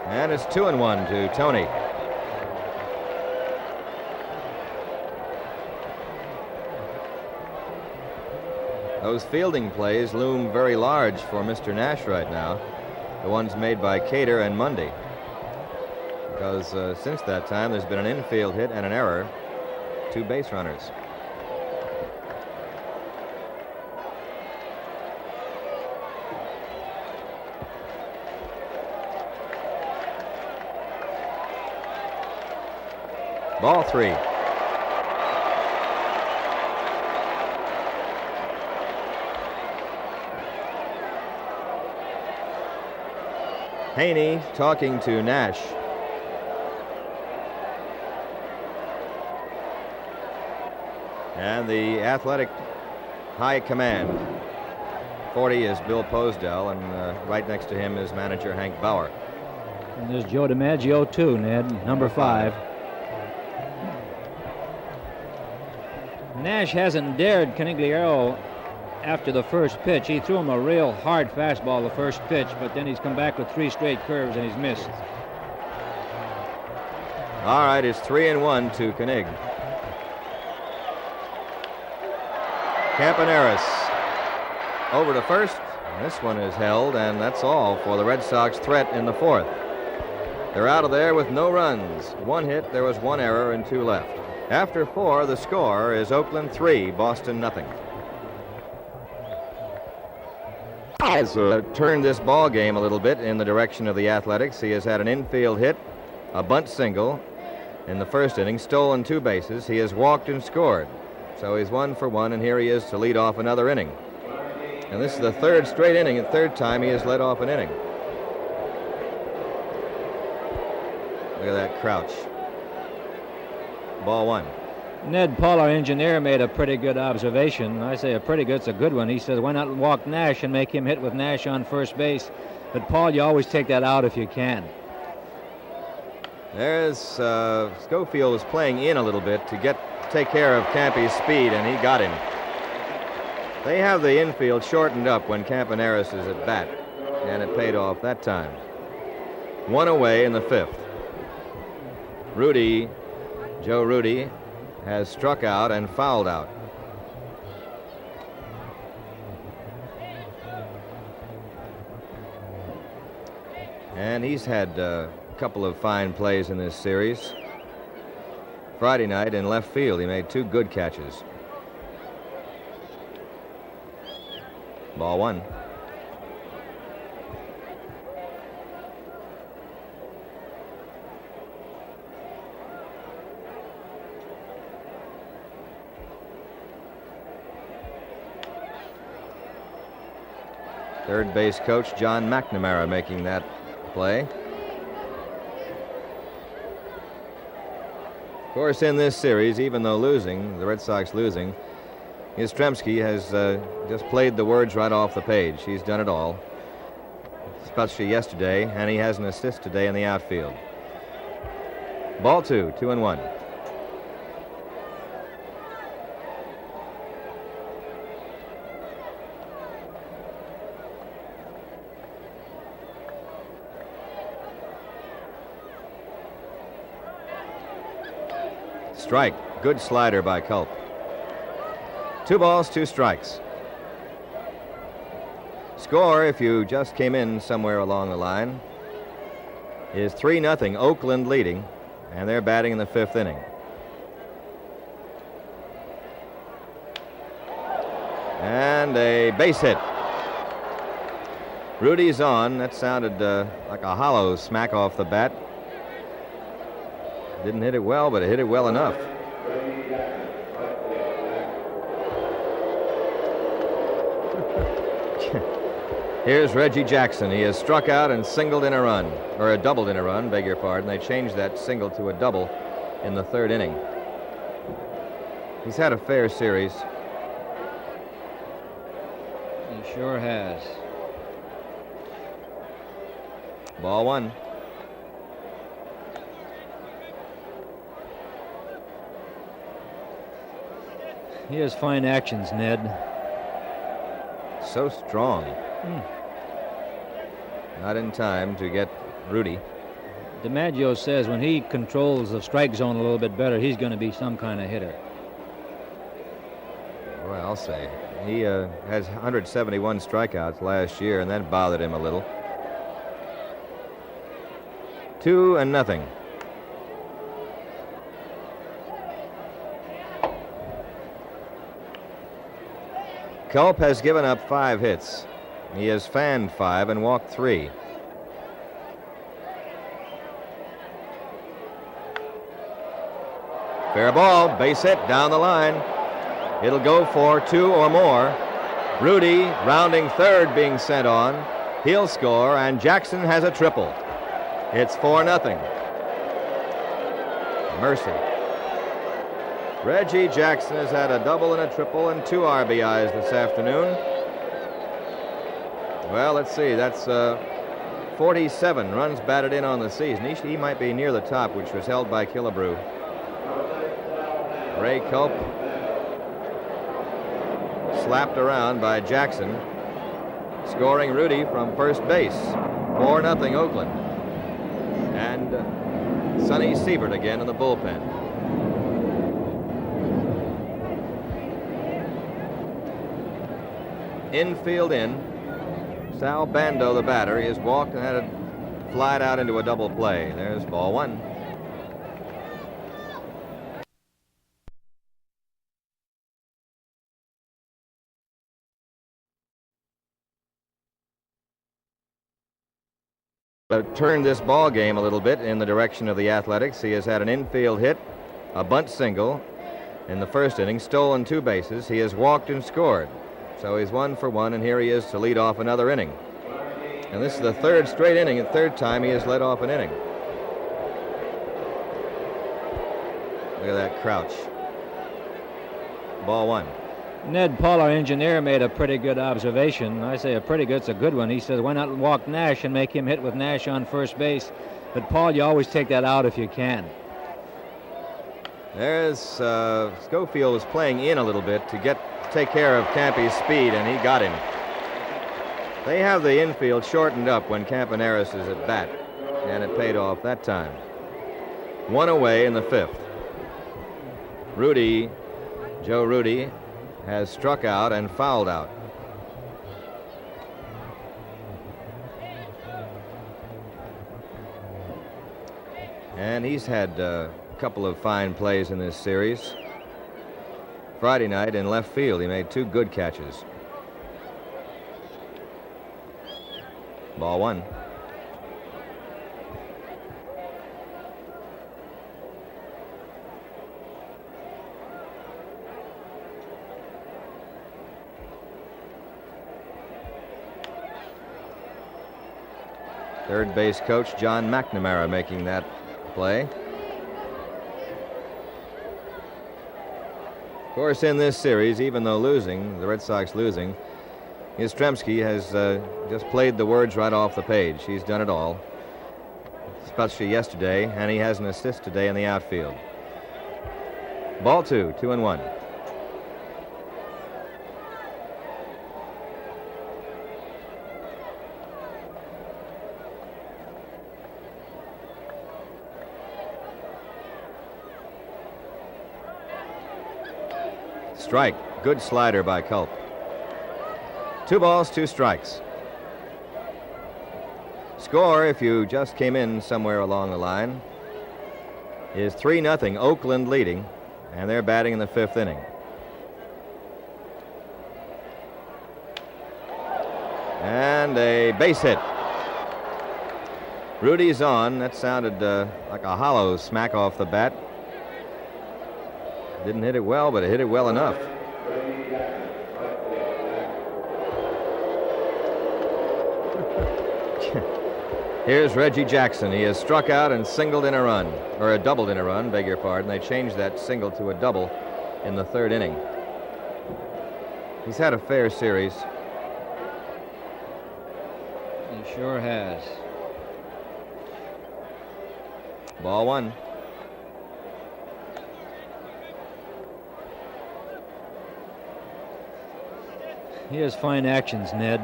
And it's 2-1 to Tony. Those fielding plays loom very large for Mr. Nash right now. The ones made by Cater and Mundy. Because since that time, there's been an infield hit and an error. 2 base runners. Ball 3. Haney talking to Nash. And the Athletic High Command. 40 is Bill Posdell, and right next to him is manager Hank Bauer. And there's Joe DiMaggio too, Ned, number 5. Nash hasn't dared Canigliaro after the first pitch. He threw him a real hard fastball the first pitch, but then he's come back with 3 straight curves and he's missed. All right, it's 3-1 to Koenig. Campaneris over to first. This one is held, and that's all for the Red Sox threat in the 4th. They're out of there with no runs. 1 hit, there was 1 error, and 2 left. After 4, the score is Oakland 3, Boston nothing. Has turned this ball game a little bit in the direction of the Athletics. He has had an infield hit, a bunt single in the first inning, stolen 2 bases. He has walked and scored. So he's 1 for 1, and here he is to lead off another inning. And this is the 3rd straight inning, and 3rd time he has led off an inning. Look at that crouch. Ball 1. Ned Paul, our engineer, made a pretty good observation. I say a pretty good, it's a good one. He says, why not walk Nash and make him hit with Nash on first base? But, Paul, you always take that out if you can. There's Schofield is playing in a little bit to take care of Campy's speed, and he got him. They have the infield shortened up when Campaneris is at bat, and it paid off that time. 1 away in the 5th. Joe Rudy has struck out and fouled out. And he's had a couple of fine plays in this series. Friday night in left field, he made 2 good catches. Ball 1. Third base coach John McNamara making that play. Of course, in this series, even though losing, the Red Sox losing, Yastrzemski has just played the words right off the page. He's done it all, especially yesterday, and he has an assist today in the outfield. Ball 2, 2-1. Strike. Good slider by Culp. 2 balls, 2 strikes. Score, if you just came in somewhere along the line, is 3-0, Oakland leading, and they're batting in the 5th inning. And a base hit. Rudy's on. That sounded like a hollow smack off the bat. Didn't hit it well, but it hit it well enough. Here's Reggie Jackson. He has struck out and singled in a run, or doubled in a run, beg your pardon. They changed that single to a double in the 3rd inning. He's had a fair series. He sure has. Ball one. He has fine actions, Ned. So strong. Not in time to get Rudy. DiMaggio says when he controls the strike zone a little bit better, he's going to be some kind of hitter. Well, I'll say. He has 171 strikeouts last year, and that bothered him a little. 2-0. Culp has given up 5 hits. He has fanned 5 and walked 3. Fair ball, base hit down the line. It'll go for 2 or more. Rudy rounding third being sent on. He'll score, and Jackson has a triple. It's 4-0. Mercy. Reggie Jackson has had a double and a triple and 2 RBIs this afternoon. Well, let's see. That's 47 runs batted in on the season. He might be near the top, which was held by Killebrew. Ray Culp slapped around by Jackson, scoring Rudy from first base. 4-0 Oakland. And Sonny Siebert again in the bullpen. Infield in. Sal Bando, the batter, he has walked and had it flied out into a double play. There's ball one. Turned this ball game a little bit in the direction of the Athletics. He has had an infield hit, a bunt single in the first inning, stolen 2 bases. He has walked and scored. So he's 1 for 1, and here he is to lead off another inning. And this is the 3rd straight inning, and 3rd time he has led off an inning. Look at that crouch. Ball one. Ned Paul, our engineer, made a pretty good observation. I say a pretty good, it's a good one. He says, why not walk Nash and make him hit with Nash on first base? But, Paul, you always take that out if you can. There's Schofield was playing in a little bit to take care of Campy's speed, and he got him. They have the infield shortened up when Campaneris is at bat, and it paid off that time. 1 away in the 5th. Joe Rudy, has struck out and fouled out. And he's had a couple of fine plays in this series. Friday night in left field, he made 2 good catches. Ball one. Third base coach John McNamara making that play. Of course, in this series, even though losing, the Red Sox losing, Yastrzemski has just played the words right off the page. He's done it all, especially yesterday, and he has an assist today in the outfield. Ball 2, 2-1. Strike. Good slider by Culp. 2 balls, 2 strikes. Score, if you just came in somewhere along the line, is 3-0. Oakland leading, and they're batting in the 5th inning. And a base hit. Rudy's on. That sounded like a hollow smack off the bat. Didn't hit it well, but it hit it well enough. Here's Reggie Jackson. He has struck out and singled in a run, or a doubled in a run, beg your pardon. They changed that single to a double in the 3rd inning. He's had a fair series. He sure has. Ball one. He has fine actions, Ned.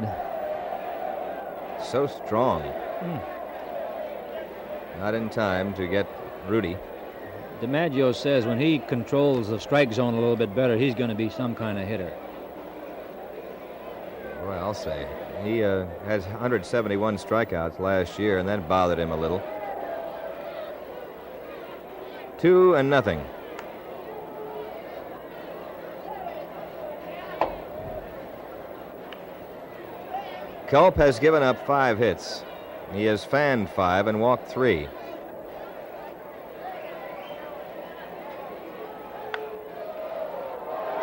So strong. Not in time to get Rudy. DiMaggio says when he controls the strike zone a little bit better, he's going to be some kind of hitter. Well, I'll say. He has 171 strikeouts last year, and that bothered him a little. 2-0. Culp has given up 5 hits. He has fanned 5 and walked 3.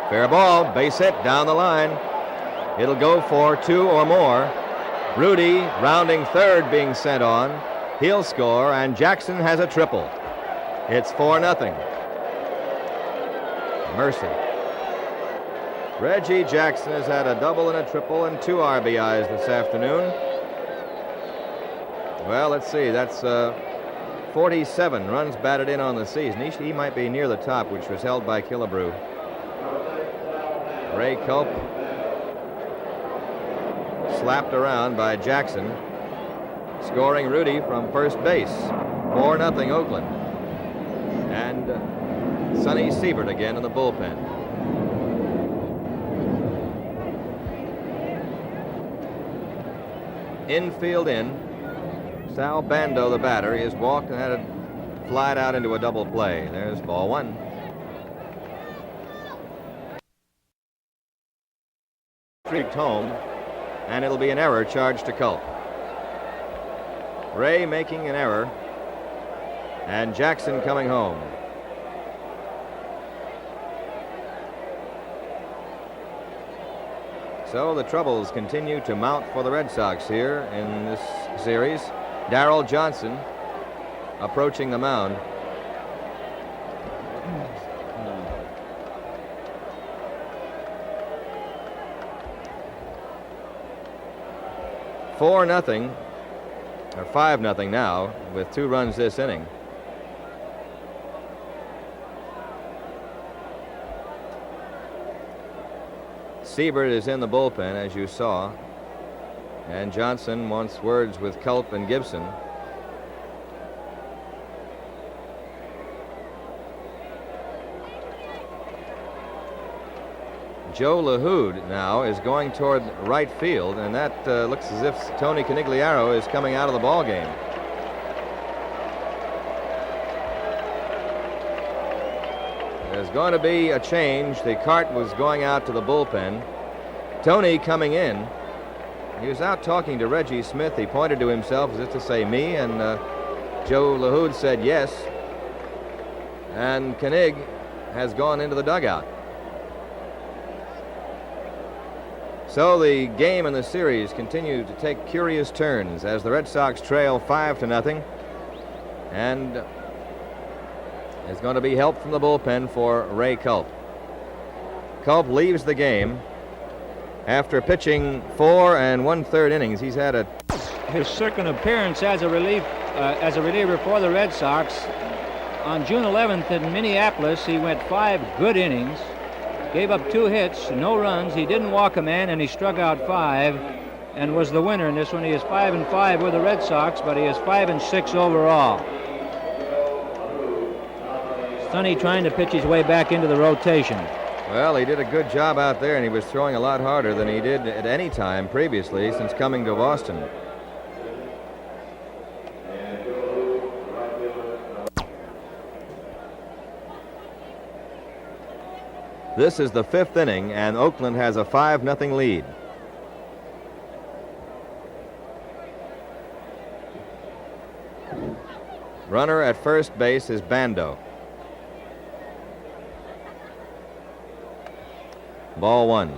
Fair ball, base hit down the line. It'll go for 2 or more. Rudy rounding third being sent on. He'll score, and Jackson has a triple. It's 4-0. Mercy. Reggie Jackson has had a double and a triple and 2 RBIs this afternoon. Well, let's see. That's 47 runs batted in on the season. He might be near the top, which was held by Killebrew. Ray Culp slapped around by Jackson, scoring Rudy from first base. 4-0 Oakland. And Sonny Siebert again in the bullpen. Infield in. Sal Bando, the batter, he has walked and had it flied out into a double play. There's ball one. Streaked home, and it'll be an error charged to Culp. Ray making an error, and Jackson coming home. So the troubles continue to mount for the Red Sox here in this series. Darrell Johnson approaching the mound. Four nothing, or 5-0 now, with 2 runs this inning. Siebert is in the bullpen, as you saw, and Johnson wants words with Culp and Gibson. Joe LaHood now is going toward right field, and that looks as if Tony Conigliaro is coming out of the ball game. There's going to be a change. The cart was going out to the bullpen. Tony coming in. He was out talking to Reggie Smith. He pointed to himself as if to say me, and Joe LaHood said yes. And Koenig has gone into the dugout. So the game and the series continue to take curious turns as the Red Sox trail 5-0. And there's going to be help from the bullpen for Ray Culp. Culp leaves the game after pitching 4 1/3 innings. He's had his second appearance as a reliever for the Red Sox. On June 11th in Minneapolis, he went 5 good innings, gave up 2 hits, no runs. He didn't walk a man, and he struck out 5, and was the winner in this one. He is 5-5 with the Red Sox, but he is 5-6 overall. Sonny trying to pitch his way back into the rotation. Well, he did a good job out there, and he was throwing a lot harder than he did at any time previously since coming to Boston. This is the 5th inning, and Oakland has a 5-0 lead. Runner at first base is Bando. Ball one.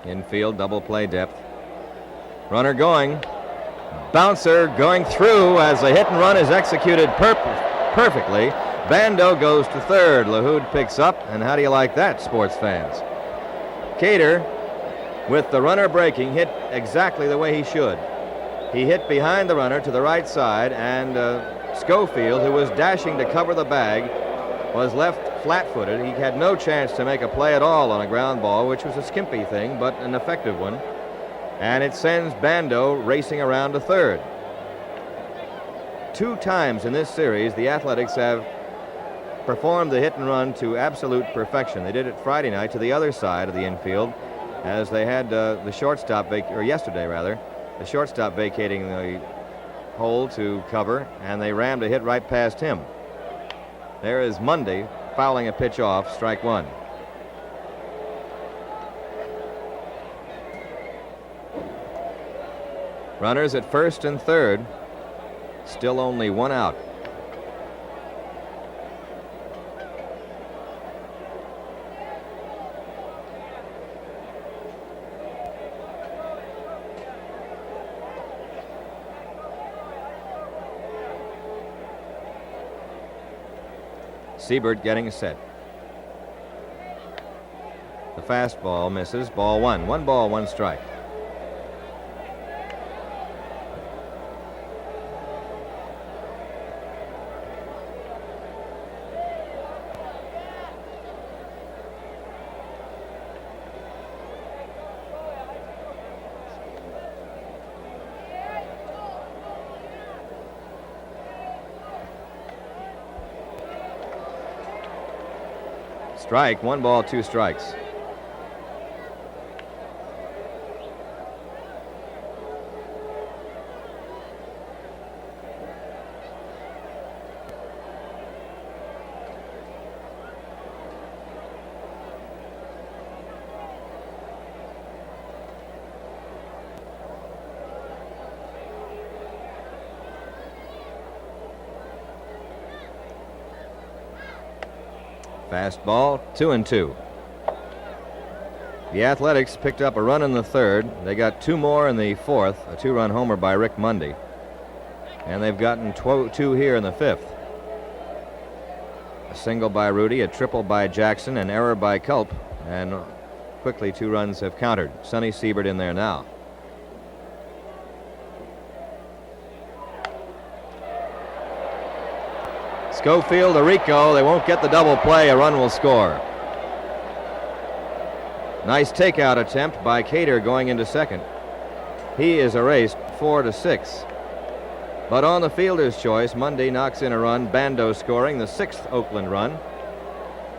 Infield double play depth. Runner going. bouncer going through as the hit and run is executed perfectly. Bando goes to third. LaHood picks up, and how do you like that, sports fans? Cater, with the runner breaking, hit exactly the way he should. He hit behind the runner to the right side, and Schofield, who was dashing to cover the bag, was left flat-footed. He had no chance to make a play at all on a ground ball, which was a skimpy thing, but an effective one. And it sends Bando racing around to third. 2 times in this series, the Athletics have performed the hit and run to absolute perfection. They did it Friday night to the other side of the infield, as they had the shortstop, yesterday rather, the shortstop vacating the hole to cover, and they rammed a hit right past him. There is Monday fouling a pitch off, strike 1. Runners at first and third, still only 1 out. Siebert getting set. The fastball misses. Ball 1. 1 ball, 1 strike. Strike, 1 ball, 2 strikes. Fastball, 2-2. The Athletics picked up a run in the third. They got 2 more in the fourth, a 2-run homer by Rick Mundy. And they've gotten 2 here in the fifth. A single by Rudy, a triple by Jackson, an error by Culp, and quickly 2 runs have countered. Sonny Siebert in there now. Schofield to Rico. They won't get the double play. A run will score. Nice takeout attempt by Cater going into second. He is erased 4-6. But on the fielder's choice, Mundy knocks in a run. Bando scoring the 6th Oakland run.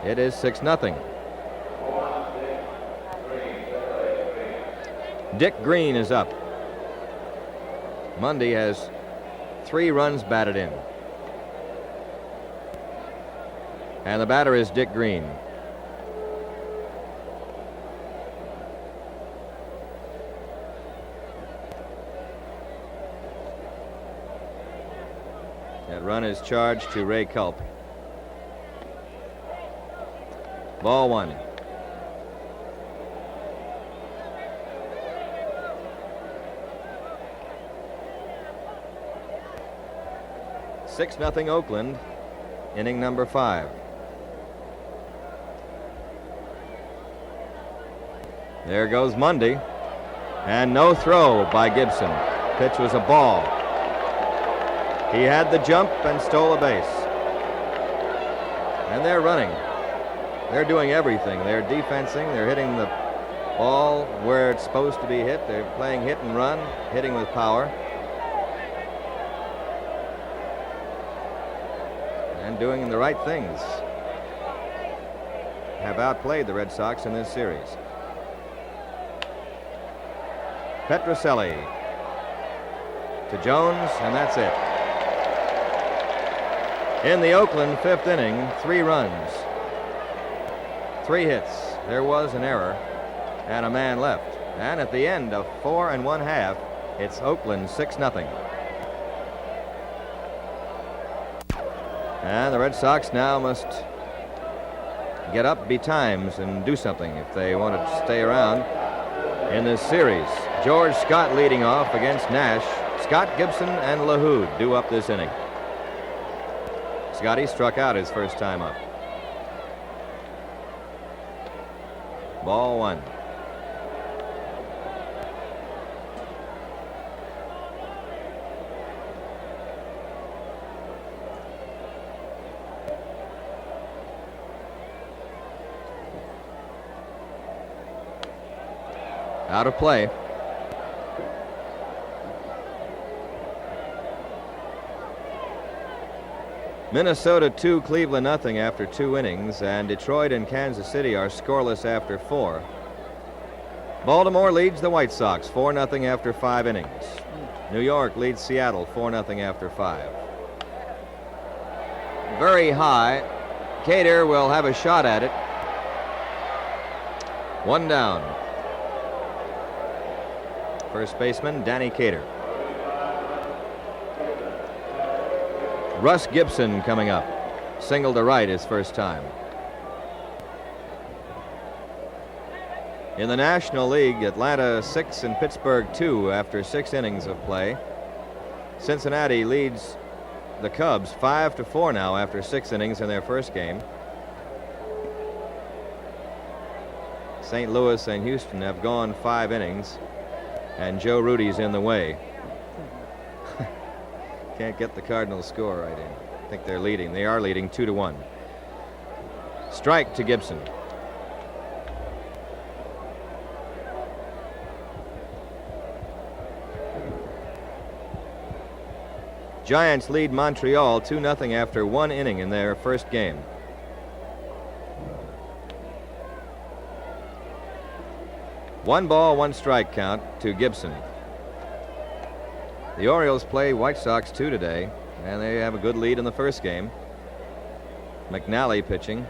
It is 6-0. Dick Green is up. Mundy has 3 runs batted in. And the batter is Dick Green. That run is charged to Ray Culp. Ball 1. Six nothing Oakland, inning number 5. There goes Mundy, and no throw by Gibson. Pitch was a ball. He had the jump and stole a base. And they're running. They're doing everything. They're defensing. They're hitting the ball where it's supposed to be hit. They're playing hit and run, hitting with power. And doing the right things. Have outplayed the Red Sox in this series. Petrocelli to Jones, and that's it. In the Oakland 5th inning, 3 runs, 3 hits. There was an error and a man left. And at the end of 4 1/2, it's Oakland 6-0. And the Red Sox now must get up betimes and do something if they want to stay around in this series. George Scott leading off against Nash. Scott, Gibson, and LaHood do up this inning. Scotty struck out his first time up. Ball one. Out of play. Minnesota 2, Cleveland 0 after 2 innings, and Detroit and Kansas City are scoreless after 4. Baltimore leads the White Sox 4-0 after 5 innings. New York leads Seattle 4-0 after 5. Very high. Cater will have a shot at it. One down. First baseman Danny Cater. Russ Gibson coming up. Single to right his first time. In the National League, Atlanta 6 and Pittsburgh 2 after 6 innings of play. Cincinnati leads the Cubs 5-4 now after 6 innings in their first game. St. Louis and Houston have gone 5 innings, and Joe Rudy's in the way. Can't get the Cardinals score right in. I think they're leading. They are leading 2-1. Strike to Gibson. Giants lead Montreal 2-0 after 1 inning in their first game. One ball, 1 strike count to Gibson. The Orioles play White Sox 2 today, and they have a good lead in the first game. McNally pitching.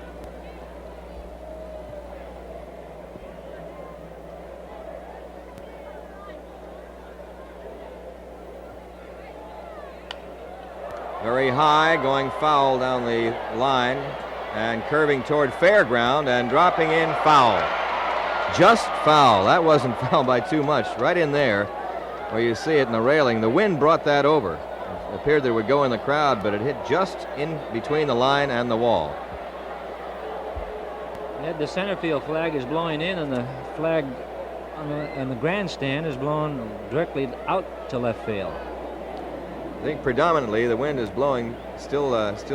Very high, going foul down the line, and curving toward fair ground and dropping in foul. Just foul. That wasn't foul by too much. Right in there where you see it in the railing. The wind brought that over. It appeared that it would go in the crowd, but it hit just in between the line and the wall. Ed, the center field flag is blowing in, and the flag on the grandstand is blowing directly out to left field. I think predominantly the wind is blowing, still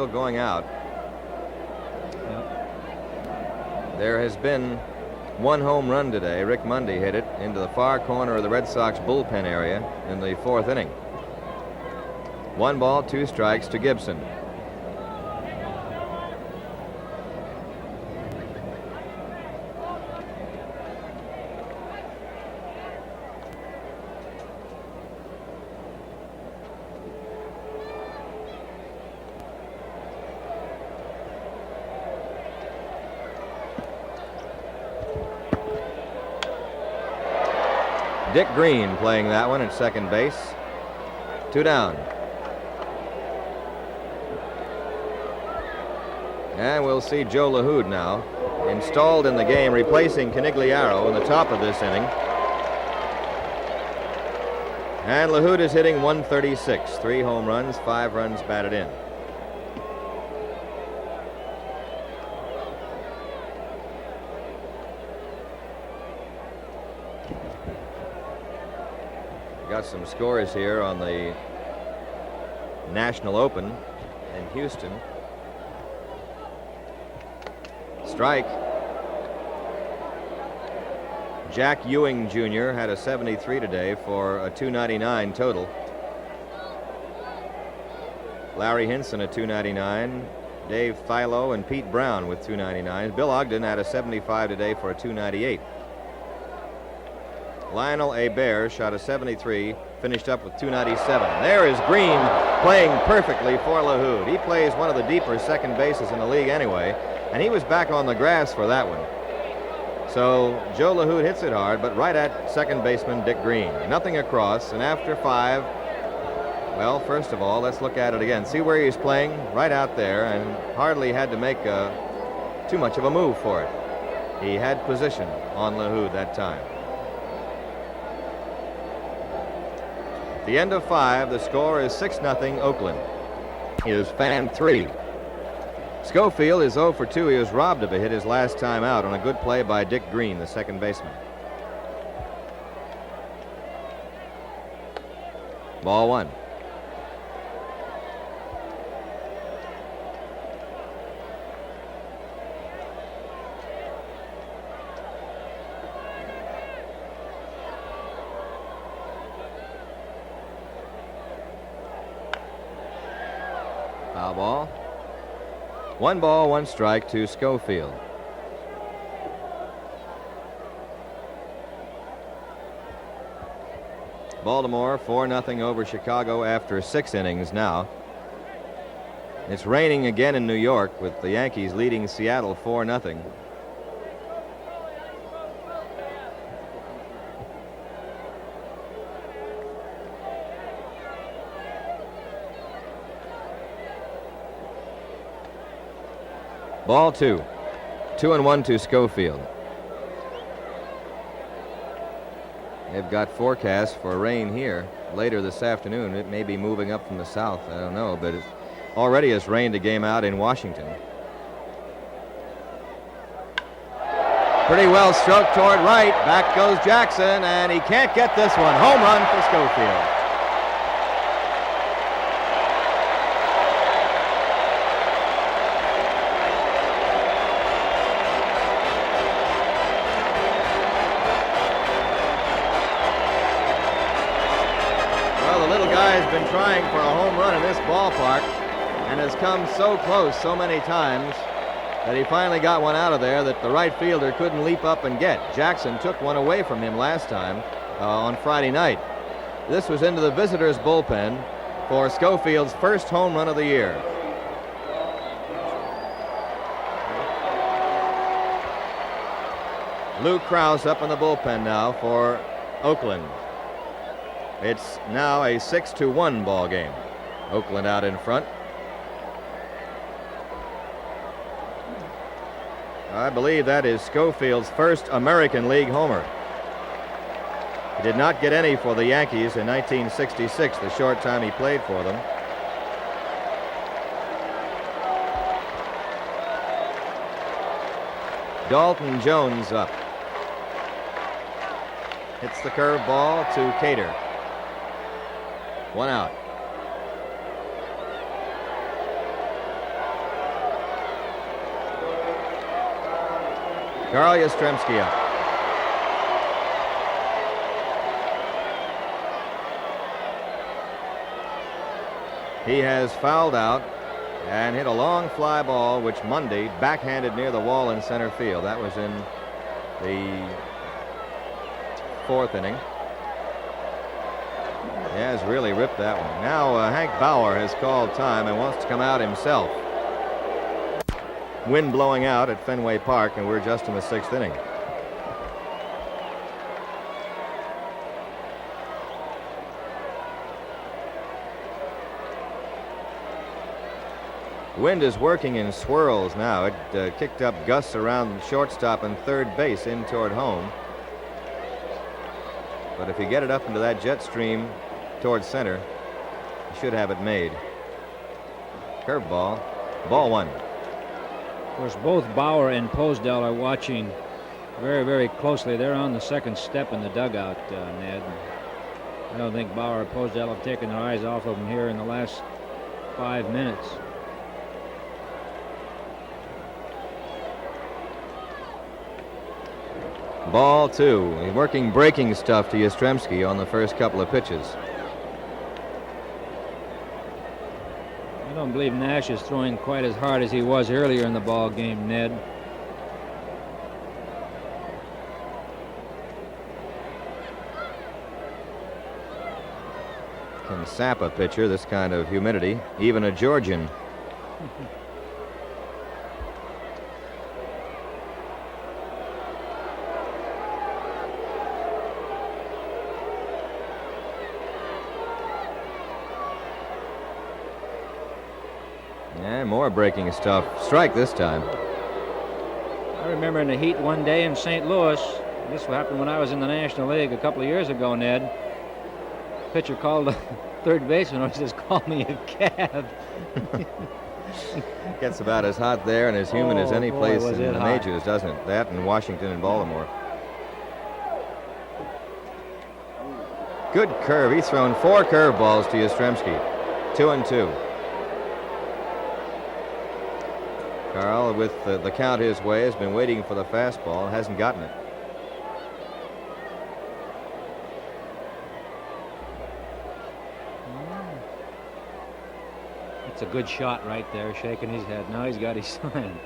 going out. Yep. There has been 1 home run today. Rick Mundy hit it into the far corner of the Red Sox bullpen area in the 4th inning. 1 ball, 2 strikes to Gibson. Dick Green playing that one at second base. 2 down. And we'll see Joe LaHood now, installed in the game, replacing Canigliaro in the top of this inning. And LaHood is hitting 136, 3 home runs, 5 runs batted in. Got some scores here on the National Open in Houston. Strike. Jack Ewing Jr. had a 73 today for a 299 total. Larry Hinson a 299. Dave Thilo and Pete Brown with 299s. Bill Ogden had a 75 today for a 298. Lionel Hebert shot a 73, finished up with 297. There is Green playing perfectly for LaHood. He plays one of the deeper second bases in the league anyway, and he was back on the grass for that one. So Joe LaHood hits it hard, but right at second baseman Dick Green. Nothing across, and after 5, well, first of all, let's look at it again. See where he's playing? Right out there, and hardly had to make too much of a move for it. He had position on LaHood that time. At the end of 5, the score is 6-0 Oakland. Here's fan 3. Schofield is 0 for 2. He was robbed of a hit his last time out on a good play by Dick Green, the second baseman. Ball 1. Foul ball. 1 ball, 1 strike to Schofield. Baltimore 4-0 over Chicago after 6 innings now. It's raining again in New York with the Yankees leading Seattle 4-0. Ball 2. 2-1 to Schofield. They've got forecasts for rain here later this afternoon. It may be moving up from the south. I don't know, but it already has rained a game out in Washington. Pretty well stroked toward right. Back goes Jackson, and he can't get this one. Home run for Schofield. Been trying for a home run in this ballpark and has come so close so many times that he finally got one out of there that the right fielder couldn't leap up and get. Jackson took one away from him last time on Friday night. This was into the visitors' bullpen for Schofield's first home run of the year. Lou Krause up in the bullpen now for Oakland. It's now a 6-1 ball game. Oakland out in front. I believe that is Schofield's first American League homer. He did not get any for the Yankees in 1966, the short time he played for them. Dalton Jones up. Hits the curveball to Cater. 1 out. Carl Yastrzemski up. He has fouled out and hit a long fly ball, which Monday backhanded near the wall in center field. That was in the 4th inning. He has really ripped that one. Now Hank Bauer has called time and wants to come out himself. Wind blowing out at Fenway Park, and we're just in the 6th inning. Wind is working in swirls now. It kicked up gusts around shortstop and third base in toward home. But if you get it up into that jet stream towards center, you should have it made. Curveball. Ball 1. Of course, both Bauer and Posdell are watching very, very closely. They're on the second step in the dugout, Ned. I don't think Bauer or Posdell have taken their eyes off of him here in the last 5 minutes. Ball 2. Working breaking stuff to Yastrzemski on the first couple of pitches. I don't believe Nash is throwing quite as hard as he was earlier in the ball game, Ned. Can sap a pitcher, this kind of humidity, even a Georgian. And more breaking stuff. Strike this time. I remember in the heat one day in St. Louis, this happened when I was in the National League a couple of years ago, Ned. pitcher called the third baseman, he says, "Call me a cab." Gets about as hot there and as humid as any place was in it the hot. majors, doesn't it? That and Washington and Baltimore. Good curve. He's thrown 4 curveballs to Yastrzemski. 2-2. Carl, with the count his way, has been waiting for the fastball and hasn't gotten it. It's a good shot right there, shaking his head. Now he's got his sign.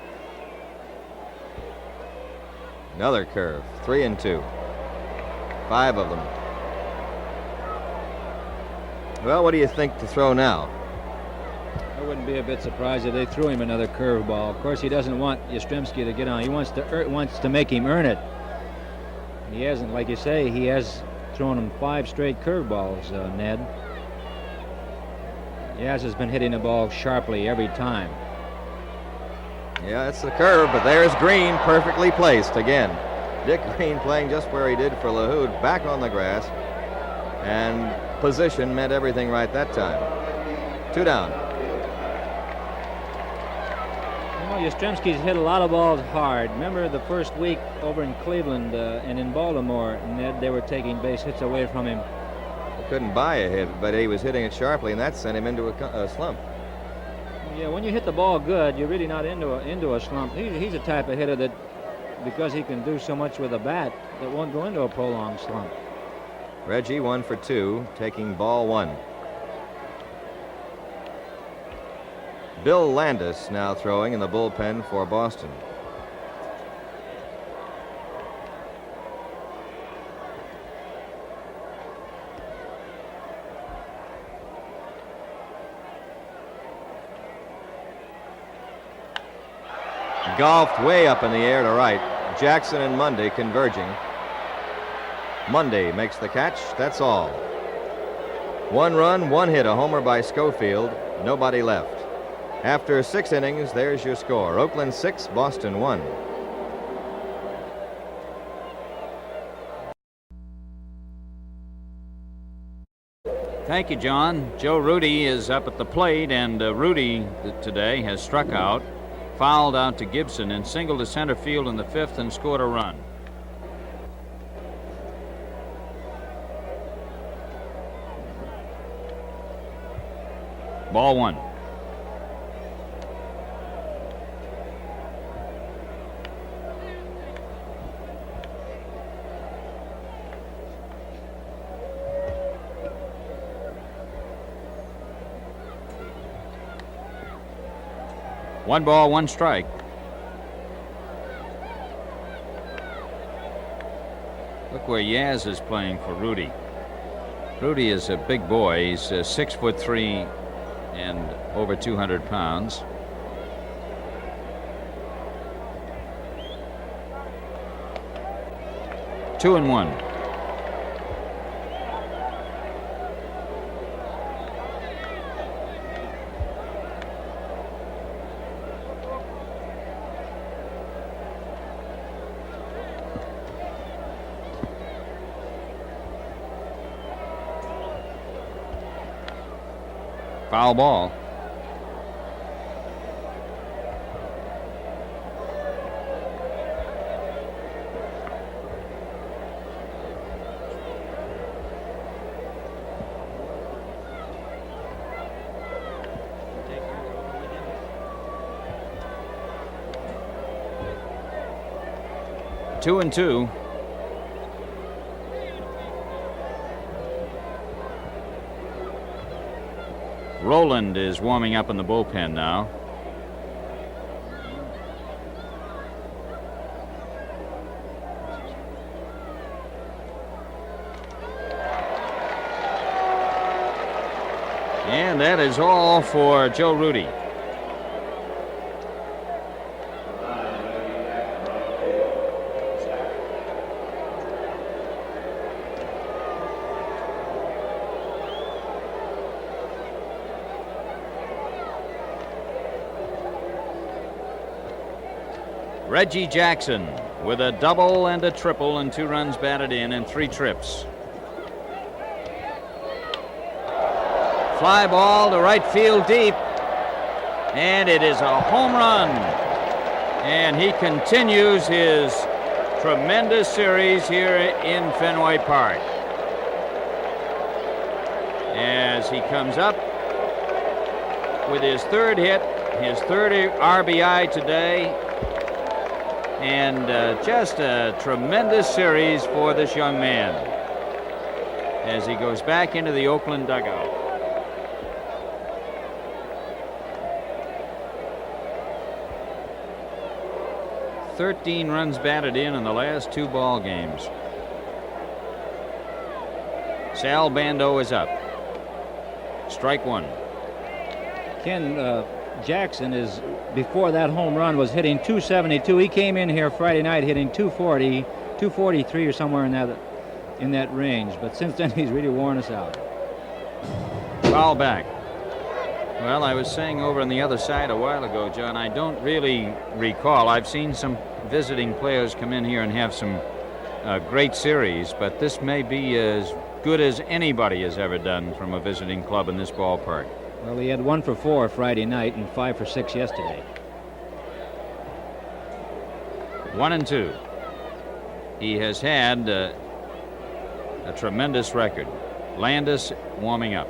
Another curve. 3-2. 5 of them. Well, what do you think to throw now? I wouldn't be a bit surprised if they threw him another curveball. Of course, he doesn't want Yastrzemski to get on. He wants to make him earn it. He hasn't, like you say, he has thrown him 5 straight curveballs, Ned. Yaz has been hitting the ball sharply every time. Yeah, it's the curve, but there's Green, perfectly placed again. Dick Green playing just where he did for LaHood, back on the grass, and position meant everything right that time. 2 down. You know, Yastrzemski's hit a lot of balls hard. Remember the first week over in Cleveland and in Baltimore, Ned, they were taking base hits away from him. Couldn't buy a hit, but he was hitting it sharply, and that sent him into a slump. Yeah, when you hit the ball good, you're really not into a slump. He's a type of hitter that, because he can do so much with a bat, that won't go into a prolonged slump. Reggie 1 for 2, taking ball 1. Bill Landis now throwing in the bullpen for Boston. Golfed way up in the air to right. Jackson and Monday converging. Monday makes the catch. That's all. 1 run, 1 hit, a homer by Schofield. Nobody left. After 6 innings, there's your score. Oakland 6, Boston 1. Thank you, John. Joe Rudy is up at the plate, and Rudy today has struck out, fouled out to Gibson, and singled to center field in the 5th and scored a run. Ball 1. One ball, 1 strike. Look where Yaz is playing for Rudy. Rudy is a big boy. He's 6'3" and over 200 pounds. Two and 1. Foul ball. Two and 2. Roland is warming up in the bullpen now. And that is all for Joe Rudy. Reggie Jackson with a double and a triple and 2 runs batted in and 3 trips. Fly ball to right field deep. And it is a home run. And he continues his tremendous series here in Fenway Park. As he comes up with his third hit, his third RBI today, and just a tremendous series for this young man as he goes back into the Oakland dugout. "13 runs batted in the last 2 ball games." Sal Bando is up. Strike 1. Ken, Jackson is, before that home run, was hitting 272. He came in here Friday night hitting 240, 243 or somewhere in that range. But since then, he's really worn us out. Foul back. Well, I was saying over on the other side a while ago, John, I don't really recall. I've seen some visiting players come in here and have some great series, but this may be as good as anybody has ever done from a visiting club in this ballpark. Well, he had 1 for 4 Friday night and 5 for 6 yesterday. 1-2. He has had a tremendous record. Landis warming up.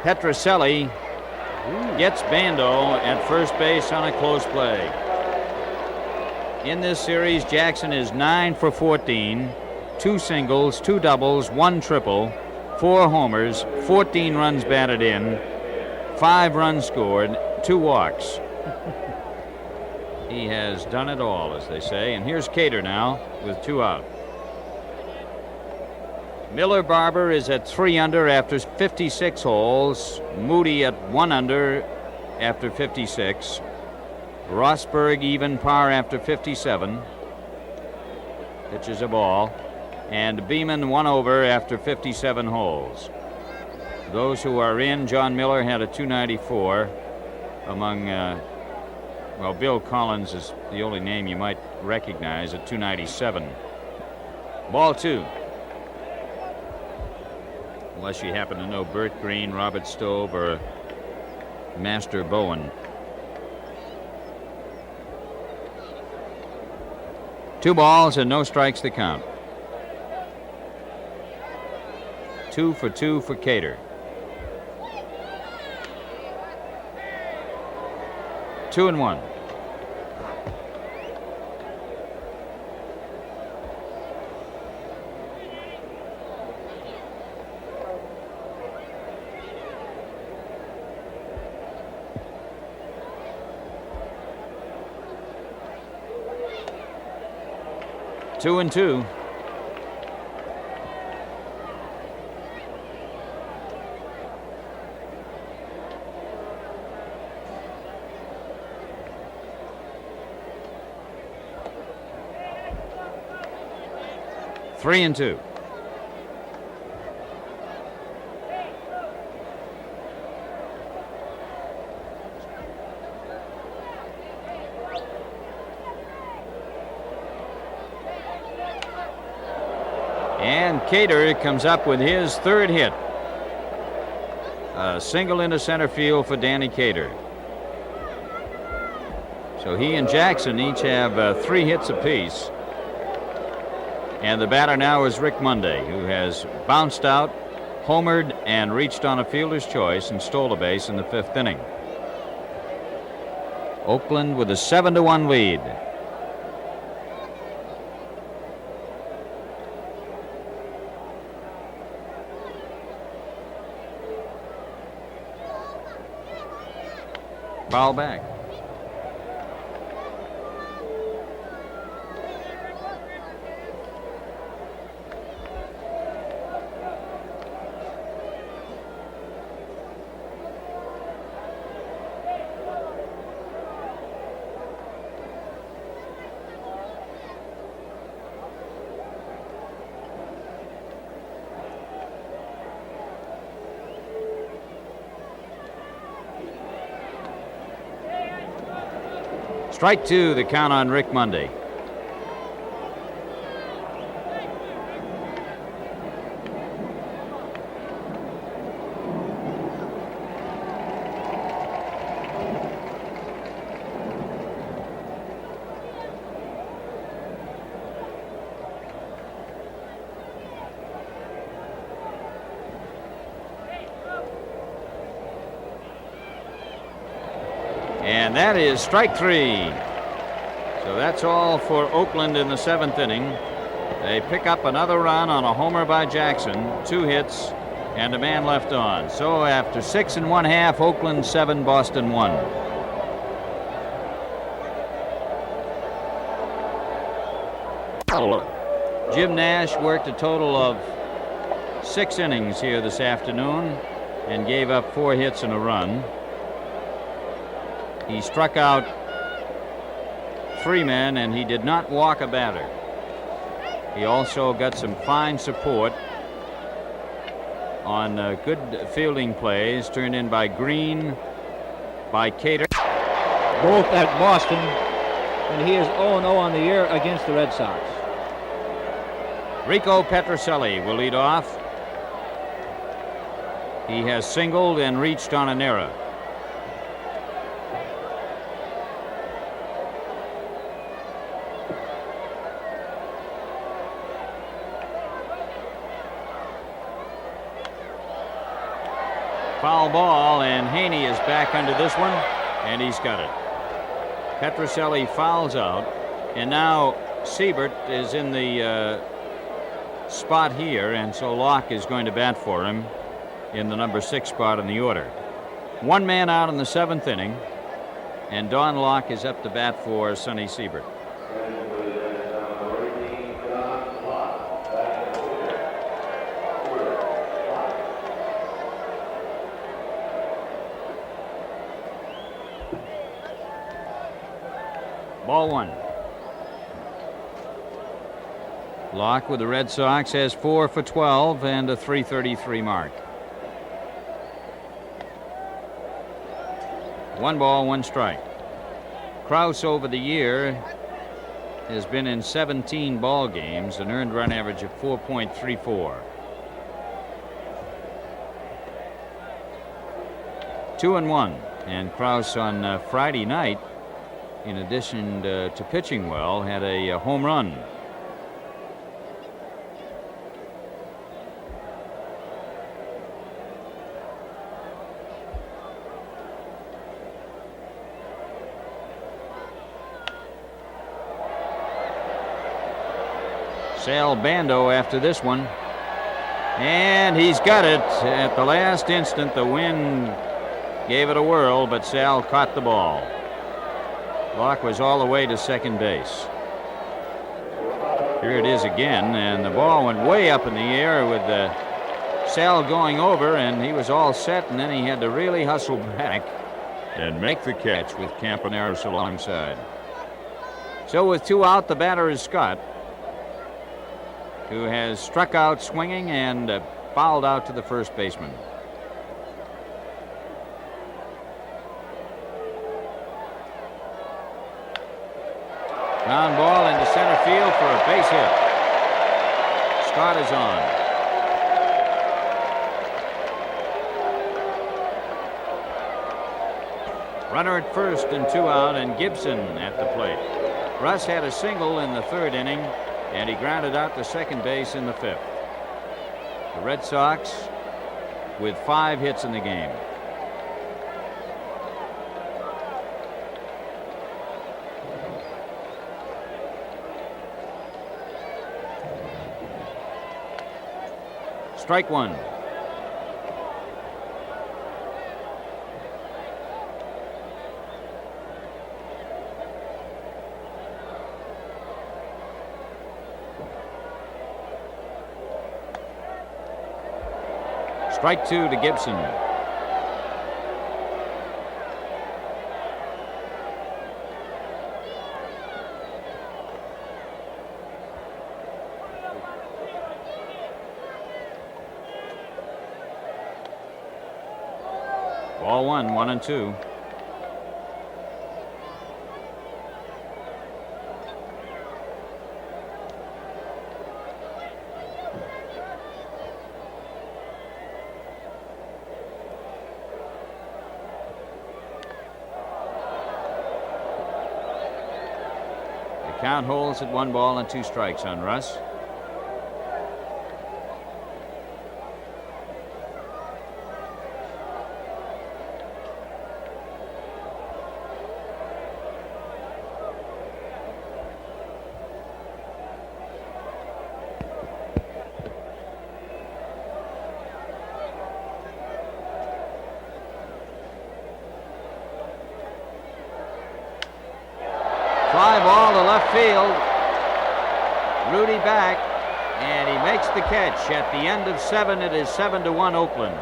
Petrocelli gets Bando at first base on a close play. In this series, Jackson is 9 for 14, 2 singles, 2 doubles, 1 triple, 4 homers, 14 runs batted in, 5 runs scored, 2 walks. He has done it all, as they say. And here's Cater now with 2 out. Miller Barber is at 3 under after 56 holes. Moody at 1 under after 56. Rosberg even par after 57. Pitches a ball. And Beeman 1 over after 57 holes. Those who are in, John Miller had a 294 among, well, Bill Collins is the only name you might recognize at 297. Ball 2. Unless you happen to know Bert Green, Robert Stove, or Master Bowen. 2 balls and no strikes to count. 2 for 2 for Cater. 2-1. Two and 2. Three and 2. And Cater comes up with his 3rd hit. A single into center field for Danny Cater. So he and Jackson each have 3 hits apiece. And the batter now is Rick Monday, who has bounced out, homered, and reached on a fielder's choice and stole a base in the 5th inning. Oakland with a 7-1 lead. Foul back. Strike two, the count on Rick Monday. And that is strike three. So that's all for Oakland in the 7th inning. They pick up another run on a homer by Jackson, 2 hits, and a man left on. So after 6 1/2, Oakland 7, Boston 1. Jim Nash worked a total of 6 innings here this afternoon and gave up 4 hits and a run. He struck out 3 men, and he did not walk a batter. He also got some fine support on good fielding plays turned in by Green, by Cater. Both at Boston, and he is 0-0 on the year against the Red Sox. Rico Petrocelli will lead off. He has singled and reached on an error. Foul ball, and Haney is back under this one, and he's got it. Petrocelli fouls out, and now Siebert is in the spot here, and so Locke is going to bat for him in the number 6 spot in the order. 1 man out in the 7th inning, and Don Locke is up to bat for Sonny Siebert. Ball 1. Locke with the Red Sox has 4 for 12 and a .333 mark. 1 ball, 1 strike. Krause over the year has been in 17 ball games, an earned run average of 4.34. 2-1, and Krause on Friday night, in addition to pitching well, had a home run. Sal Bando after this one, and he's got it at the last instant. The wind gave it a whirl, but Sal caught the ball. Locke was all the way to second base. Here it is again, and the ball went way up in the air with Sal going over, and he was all set, and then he had to really hustle back and make the catch with Campaneris alongside. So with 2 out, the batter is Scott, who has struck out swinging and fouled out to the first baseman. Ground ball into center field for a base hit. Scott is on. Runner at first and 2 out, and Gibson at the plate. Russ had a single in the 3rd inning, and he grounded out to second base in the 5th. The Red Sox with 5 hits in the game. Strike 1. Strike 2 to Gibson. Ball 1, 1-2. Count holds at 1 ball and 2 strikes on Russ. Fly ball to left field. Rudy back, and he makes the catch. At the end of 7, it is 7-1 Oakland.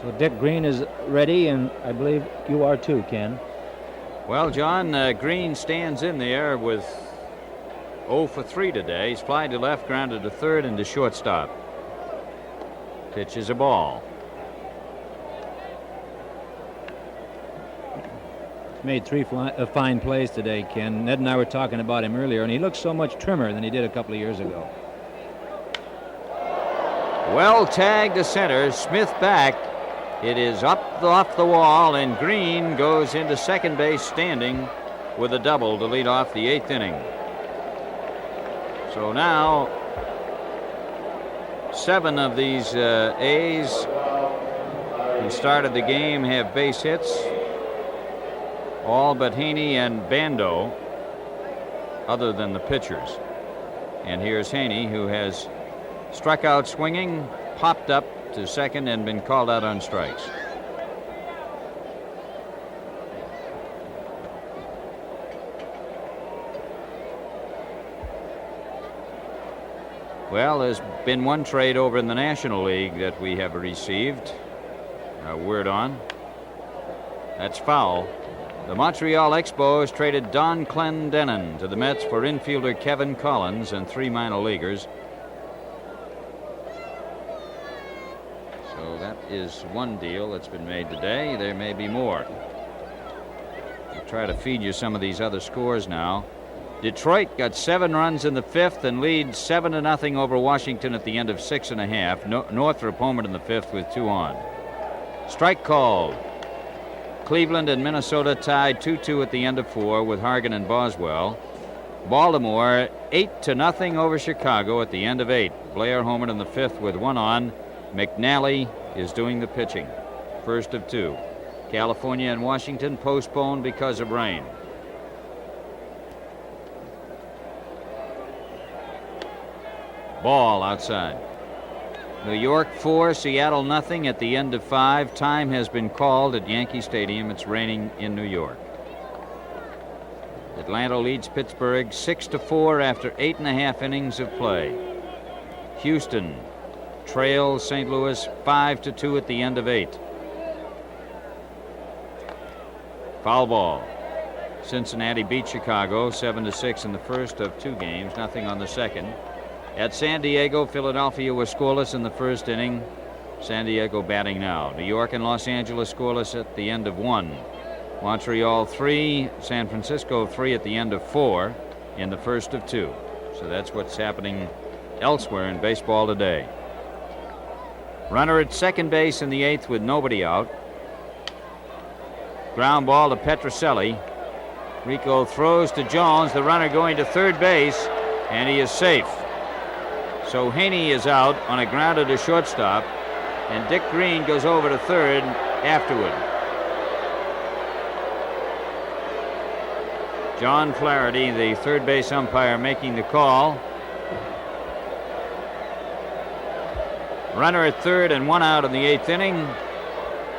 So Dick Green is ready, and I believe you are too, Ken. Well, John, Green stands in there with 0 for 3 today. He's flied to left, grounded to third, and to shortstop. Pitch is a ball. Made 3 fine plays today, Ken. Ned and I were talking about him earlier, and he looks so much trimmer than he did a couple of years ago. Well tagged to center. Smith back. It is up off the wall, and Green goes into second base standing with a double to lead off the 8th inning. So now 7 of these A's who started the game have base hits. All but Haney and Bando, other than the pitchers. And here's Haney, who has struck out swinging, popped up to second, and been called out on strikes. Well, there's been one trade over in the National League that we have received a word on. That's foul. The Montreal Expos traded Don Clendenin to the Mets for infielder Kevin Collins and 3 minor leaguers. So that is one deal that's been made today. There may be more. I'll try to feed you some of these other scores now. Detroit got 7 runs in the 5th and leads 7-0 over Washington at the end of 6.5. Northrop homered in the 5th with 2 on. Strike called. Cleveland and Minnesota tied 2-2 at the end of 4 with Hargan and Boswell. Baltimore 8-0 over Chicago at the end of 8. Blair homered in the 5th with 1 on. McNally is doing the pitching. First of 2. California and Washington postponed because of rain. Ball outside. New York 4, Seattle nothing at the end of 5. Time has been called at Yankee Stadium. It's raining in New York. Atlanta leads Pittsburgh 6-4 after 8.5 innings of play. Houston trails St. Louis 5-2 at the end of 8. Foul ball. Cincinnati beat Chicago 7-6 in the first of 2 games, nothing on the second. At San Diego, Philadelphia was scoreless in the first inning. San Diego batting now. New York and Los Angeles scoreless at the end of 1. Montreal 3, San Francisco 3 at the end of 4 in the first of 2. So that's what's happening elsewhere in baseball today. Runner at second base in the 8th with nobody out. Ground ball to Petrocelli. Rico throws to Jones, the runner going to third base, and he is safe. So Haney is out on a grounder to shortstop, and Dick Green goes over to third afterward. John Flaherty, the third base umpire, making the call. Runner at third and 1 out in the 8th inning,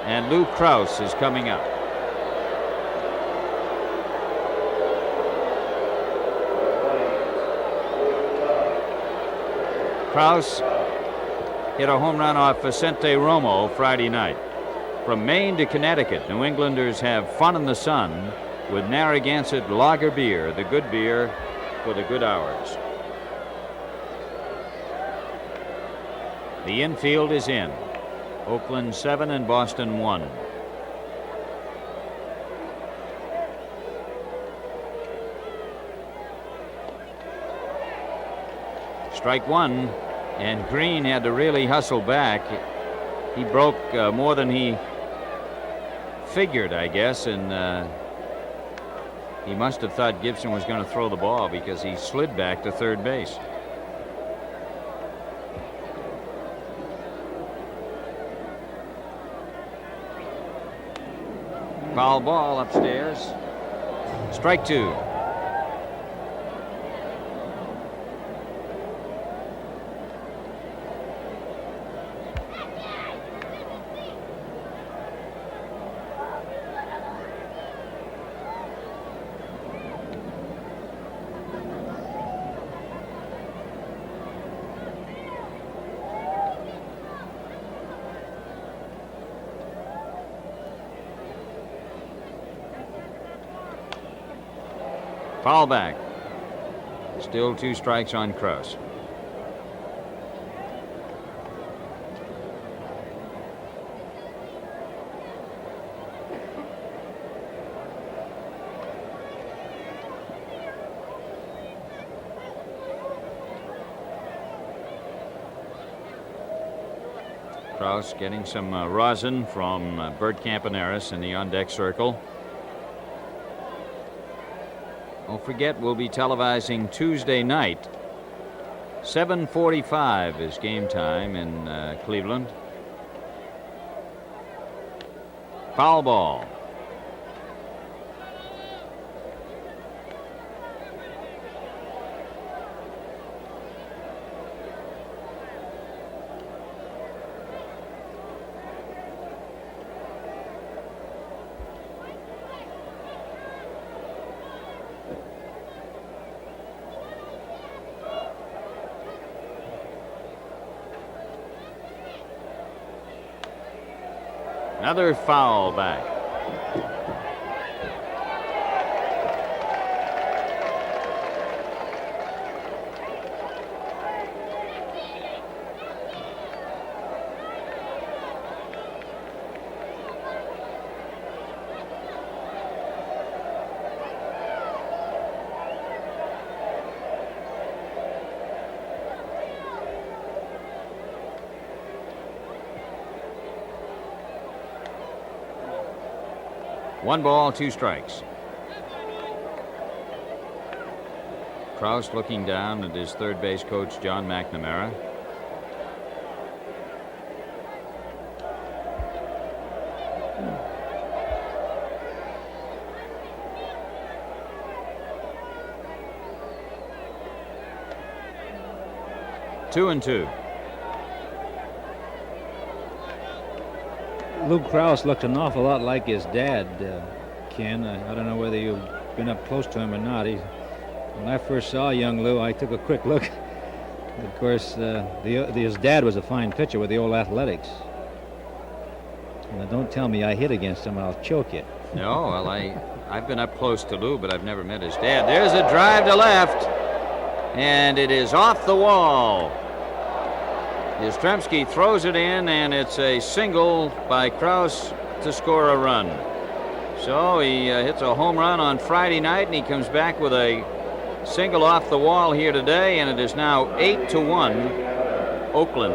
and Lou Krause is coming up. Krause hit a home run off Vicente Romo Friday night. From Maine to Connecticut, New Englanders have fun in the sun with Narragansett Lager beer, the good beer for the good hours. The infield is in. Oakland 7 and Boston 1. Strike 1, and Green had to really hustle back. He broke more than he figured, I guess, and He must have thought Gibson was going to throw the ball because he slid back to third base. Foul ball upstairs. Strike two. Foul back. Still 2 strikes on Krause. Krause getting some rosin from Bert Campaneris in the on-deck circle. Don't forget, we'll be televising Tuesday night. 7:45 is game time in Cleveland. Foul ball. Another foul back. One ball, 2 strikes. Krause looking down at his third base coach, John McNamara. Two and two. Lou Krause looked an awful lot like his dad, Ken. I don't know whether you've been up close to him or not. When I first saw young Lou, I took a quick look. Of course, his dad was a fine pitcher with the old Athletics. Now, don't tell me I hit against him, I'll choke you. No, well, I've been up close to Lou, but I've never met his dad. There's a drive to left, and it is off the wall. Yastrzemski throws it in, and it's a single by Krause to score a run. So he hits a home run on Friday night, and he comes back with a single off the wall here today, and it is now 8-1 Oakland.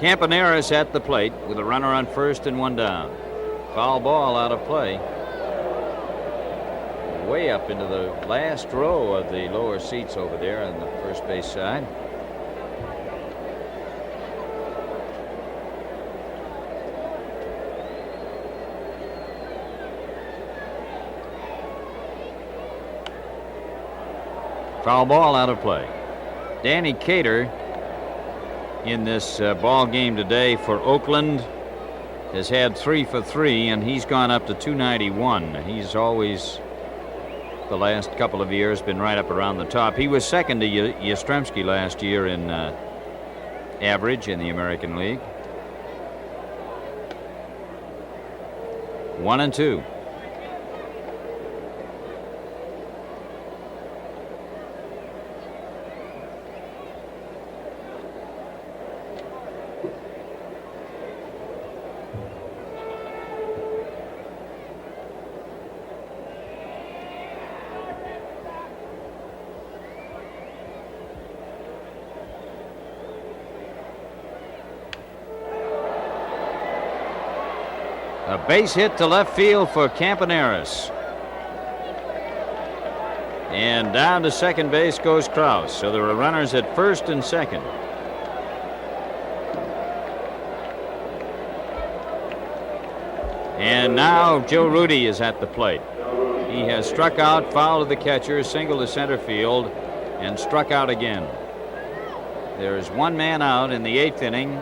Campaneris at the plate with a runner on first and one down. Foul ball out of play. Way up into the last row of the lower seats over there on the first base side. Foul ball out of play. Danny Cater in this ball game today for Oakland has had 3 for 3, and he's gone up to 291. He's always, the last couple of years, been right up around the top. He was second to Yastrzemski last year in average in the American League. 1-2. A base hit to left field for Campaneris. And down to second base goes Krause. So there are runners at first and second. And now Joe Rudy is at the plate. He has struck out, fouled to the catcher, single to center field, and struck out again. There's one man out in the 8th inning.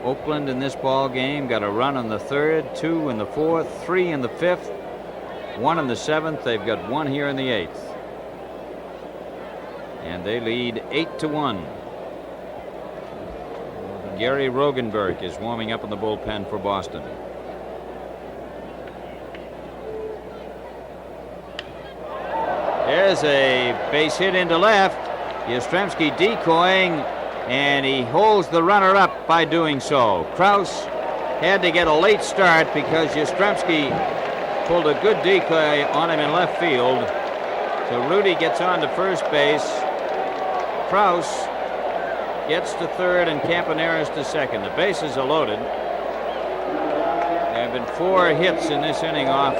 Oakland in this ball game got a run in the 3rd, 2 in the 4th, 3 in the 5th, 1 in the 7th. They've got 1 here in the 8th. And they lead 8-1. Gary Rogenberg is warming up in the bullpen for Boston. There's a base hit into left. Yastrzemski decoying, and he holds the runner up by doing so. Krause had to get a late start because Yastrzemski pulled a good decoy on him in left field. So Rudy gets on to first base. Krause gets to third and Campaneris to second. The bases are loaded. There have been 4 hits in this inning off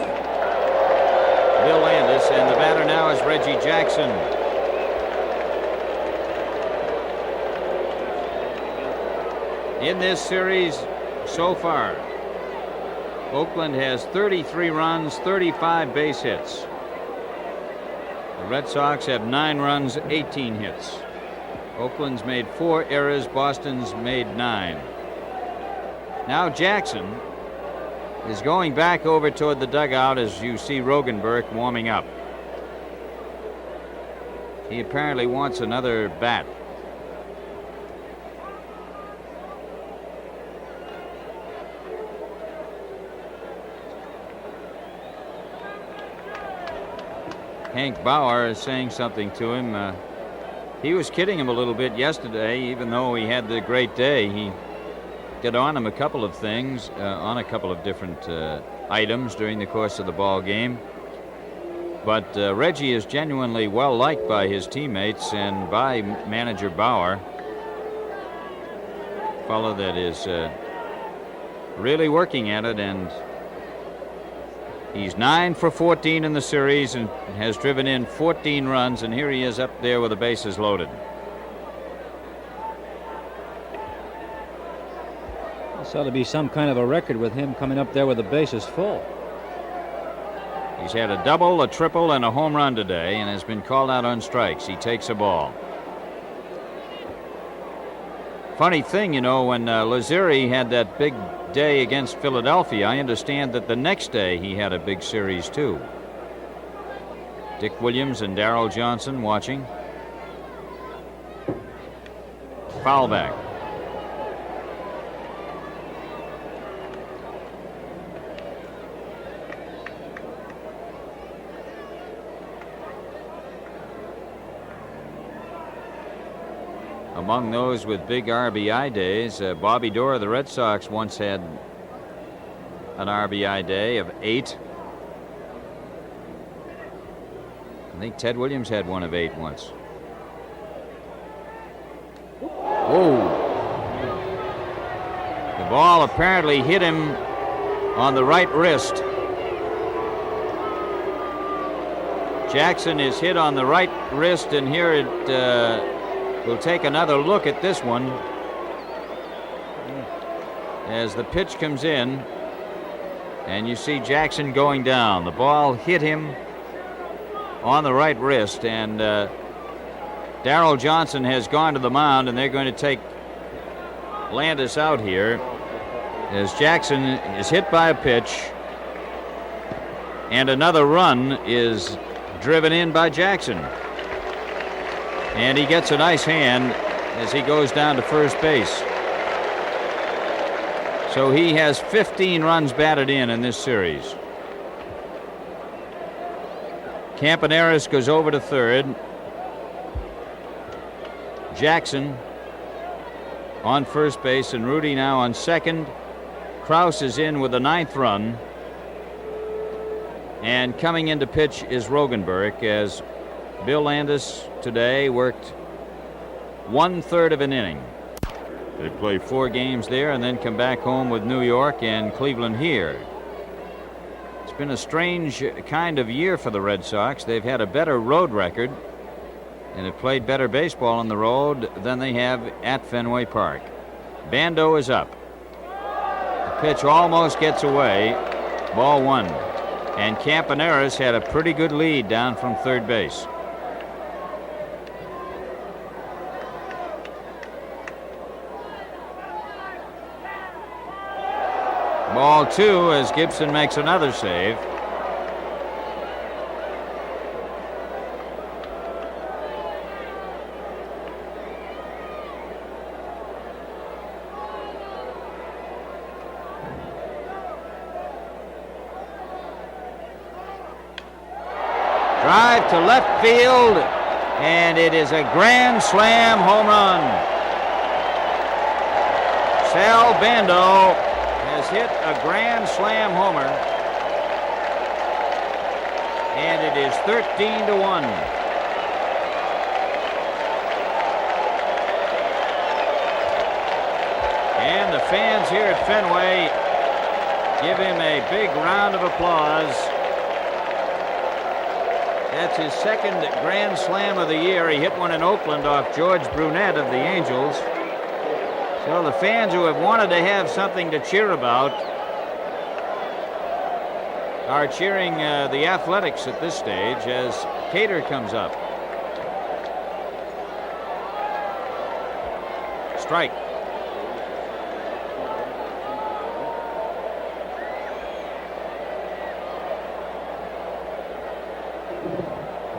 Bill Landis, and the batter now is Reggie Jackson. In this series so far, Oakland has 33 runs, 35 base hits. The Red Sox have 9 runs, 18 hits. Oakland's made 4 errors, Boston's made 9. Now Jackson is going back over toward the dugout as you see Rogenberg warming up. He apparently wants another bat. Hank Bauer is saying something to him. He was kidding him a little bit yesterday, even though he had the great day. He got on him a couple of things, on a couple of different items during the course of the ball game. But Reggie is genuinely well liked by his teammates and by manager Bauer, a fellow that is really working at it, and he's 9 for 14 in the series and has driven in 14 runs, and here he is up there with the bases loaded. This ought to be some kind of a record with him coming up there with the bases full. He's had a double, a triple, and a home run today and has been called out on strikes. He takes a ball. Funny thing, you know, when Lazeri had that big day against Philadelphia, I understand that the next day he had a big series too. Dick Williams and Darrell Johnson watching. Foul back. Among those with big RBI days, Bobby Doerr of the Red Sox once had an RBI day of 8. I think Ted Williams had one of 8 once. Whoa. The ball apparently hit him on the right wrist. Jackson is hit on the right wrist, and here it we'll take another look at this one as the pitch comes in, and you see Jackson going down. The ball hit him on the right wrist, and Darrell Johnson has gone to the mound, and they're going to take Landis out here as Jackson is hit by a pitch, and another run is driven in by Jackson. And he gets a nice hand as he goes down to first base. So he has 15 runs batted in this series. Campaneris goes over to third. Jackson on first base, and Rudy now on second. Krause is in with the 9th run. And coming into pitch is Rogenberg, as Bill Landis today worked 1/3 of an inning. They play 4 games there and then come back home with New York and Cleveland here. been a strange kind of year for the Red Sox. They've had a better road record and have played better baseball on the road than they have at Fenway Park. Bando is up. The pitch almost gets away. Ball one. And Campaneris had a pretty good lead down from third base. Ball two as Gibson makes another save. Drive to left field, and it is a grand slam home run. Sal Bando has hit a grand slam homer, and it is 13-1. And the fans here at Fenway give him a big round of applause. That's his second grand slam of the year. He hit one in Oakland off George Brunette of the Angels. So the fans who have wanted to have something to cheer about are cheering the Athletics at this stage as Cater comes up. Strike.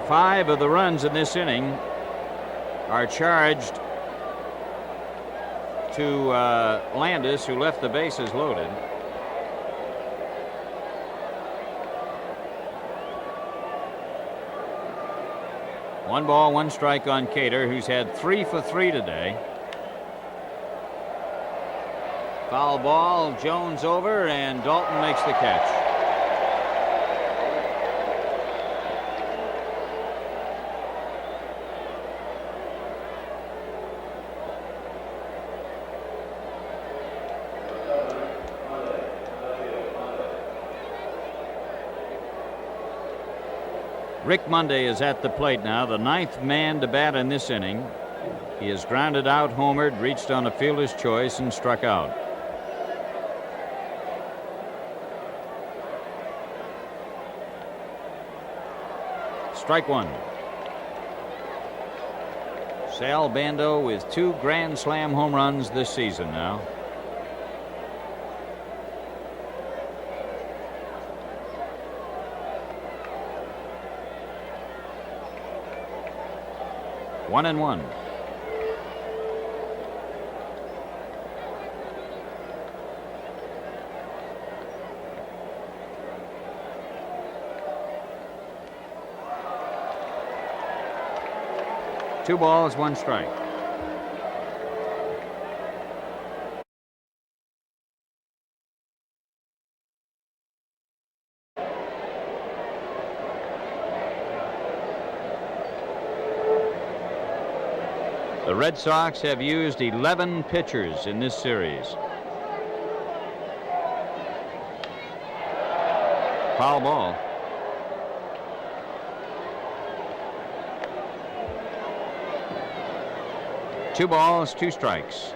Five of the runs in this inning are charged to Landis, who left the bases loaded. One ball, one strike on Cater, who's had 3 for 3 today. Foul ball, Jones over, and Dalton makes the catch. Rick Monday is at the plate now, the 9th man to bat in this inning. He has grounded out, homered, reached on a fielder's choice, and struck out. Strike one. Sal Bando with 2 grand slam home runs this season now. One and one. Two balls, one strike. The Red Sox have used 11 pitchers in this series. Foul ball. Two balls, two strikes.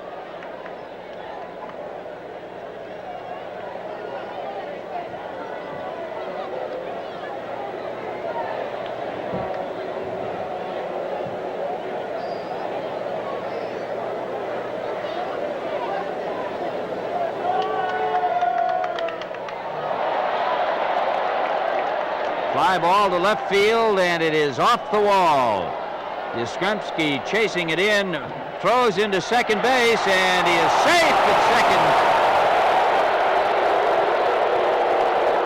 Fly ball to left field, and it is off the wall. Yastrzemski chasing it in, throws into second base, and he is safe at second.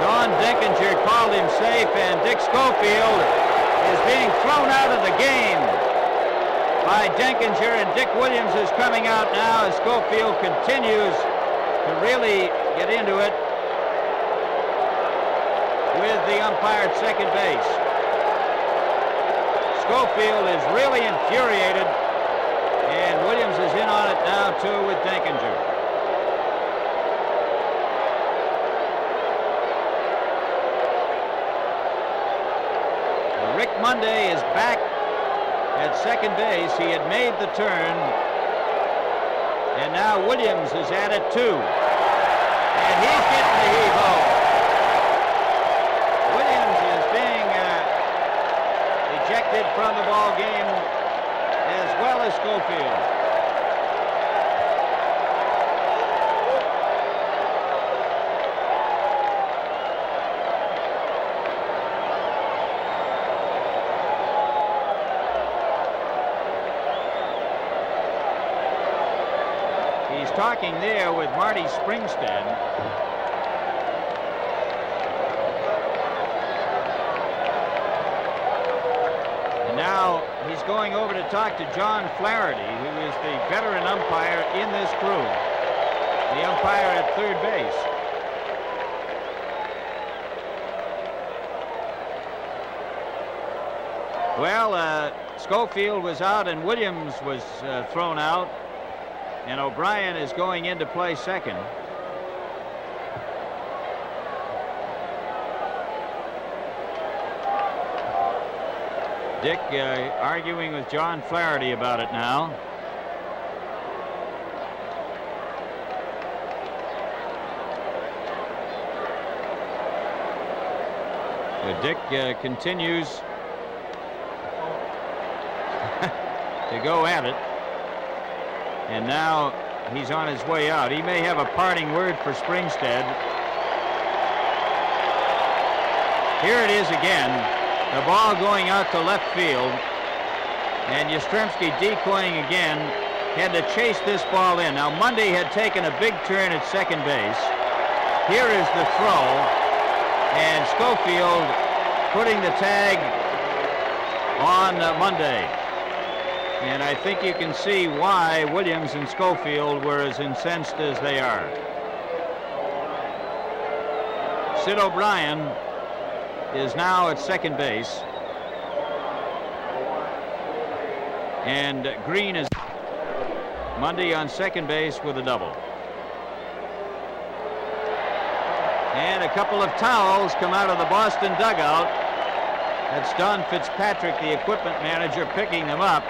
Don Denkinger called him safe, and Dick Schofield is being thrown out of the game by Denkinger, and Dick Williams is coming out now as Schofield continues to really get into it with the umpire at second base. Schofield is really infuriated, and Williams is in on it now too with Denkinger. Rick Monday is back at second base. He had made the turn. And now Williams is at it too. And he's getting the heave-ho. Williams is being ejected from the ball game as well as Schofield. Talking there with Marty Springstead. And now he's going over to talk to John Flaherty, who is the veteran umpire in this crew, the umpire at third base. Well, Schofield was out and Williams was thrown out. And O'Brien is going in to play second. Dick arguing with John Flaherty about it now. Dick continues to go at it. And now he's on his way out. He may have a parting word for Springstead. Here it is again. The ball going out to left field. And Yastrzemski decoying again. Had to chase this ball in. Now Monday had taken a big turn at second base. Here is the throw. And Schofield putting the tag on Monday. And I think you can see why Williams and Schofield were as incensed as they are. Sid O'Brien is now at second base. And Green is Monday on second base with a double. And a couple of towels come out of the Boston dugout. That's Don Fitzpatrick, the equipment manager, picking them up,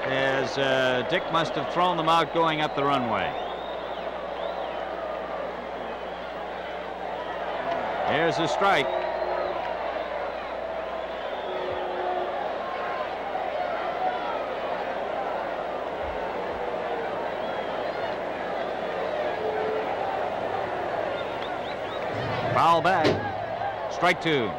as Dick must have thrown them out going up the runway. There's a strike. Foul back. Strike two.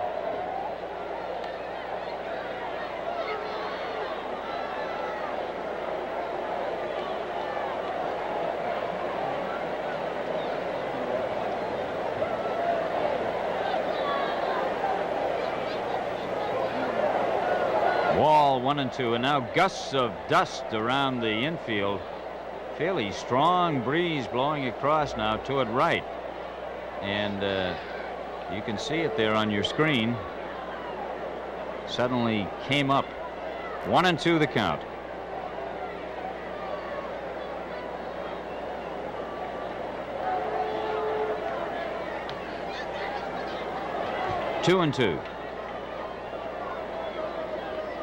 Wall 1-2, and now gusts of dust around the infield. Fairly strong breeze blowing across now toward right, and you can see it there on your screen. Suddenly came up. 1-2 the count. Two and two.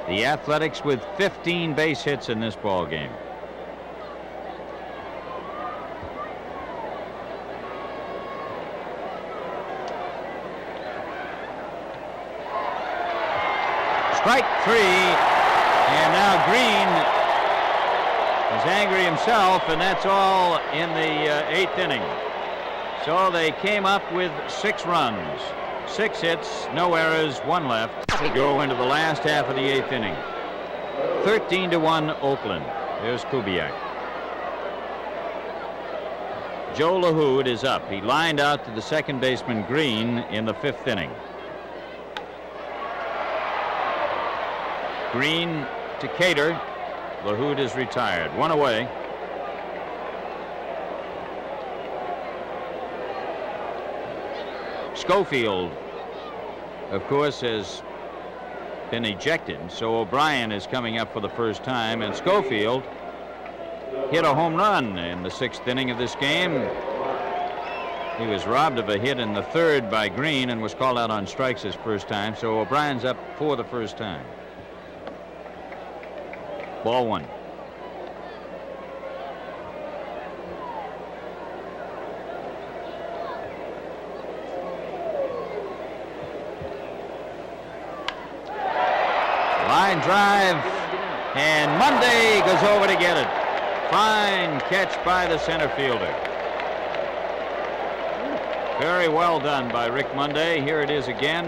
The Athletics with 15 base hits in this ball game. Strike three, and now Green is angry himself, and that's all in the eighth inning. So they came up with 6 runs. 6 hits, no errors, 1 left. Go into the last half of the 8th inning. 13-1 Oakland. There's Kubiak. Joe LaHood is up. He lined out to the second baseman Green in the 5th inning. Green to Cater. LaHood is retired. 1 away. Schofield, of course, has been ejected, so O'Brien is coming up for the first time, and Schofield hit a home run in the 6th inning of this game. He was robbed of a hit in the third by Green and was called out on strikes his first time, so O'Brien's up for the first time. Ball 1. Line drive, and Monday goes over to get it. Fine catch by the center fielder. Very well done by Rick Monday. Here it is again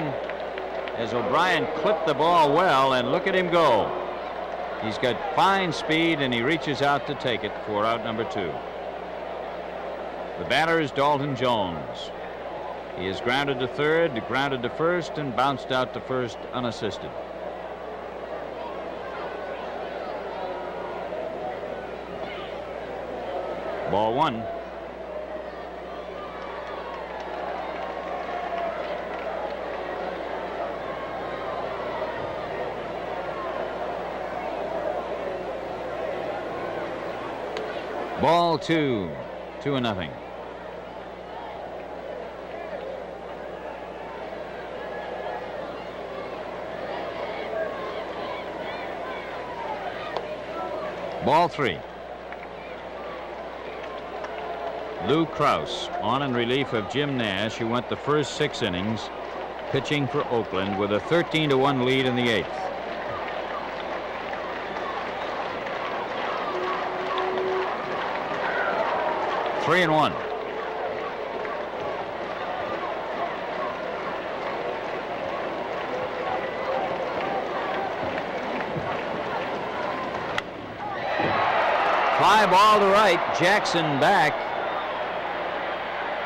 as O'Brien clipped the ball well, and look at him go. He's got fine speed, and he reaches out to take it for out number 2. The batter is Dalton Jones. He is grounded to third, grounded to first, and bounced out to first unassisted. Ball 1. Ball 2, 2-0. Ball 3. Lou Krause on in relief of Jim Nash, who went the first 6 innings pitching for Oakland with a 13-1 lead in the 8th. Three and 1. Fly ball to right. Jackson back.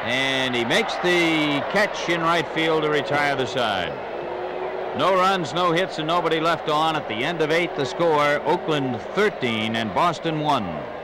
And he makes the catch in right field to retire the side. No runs, no hits, and nobody left on. At the end of 8, the score, Oakland 13 and Boston 1.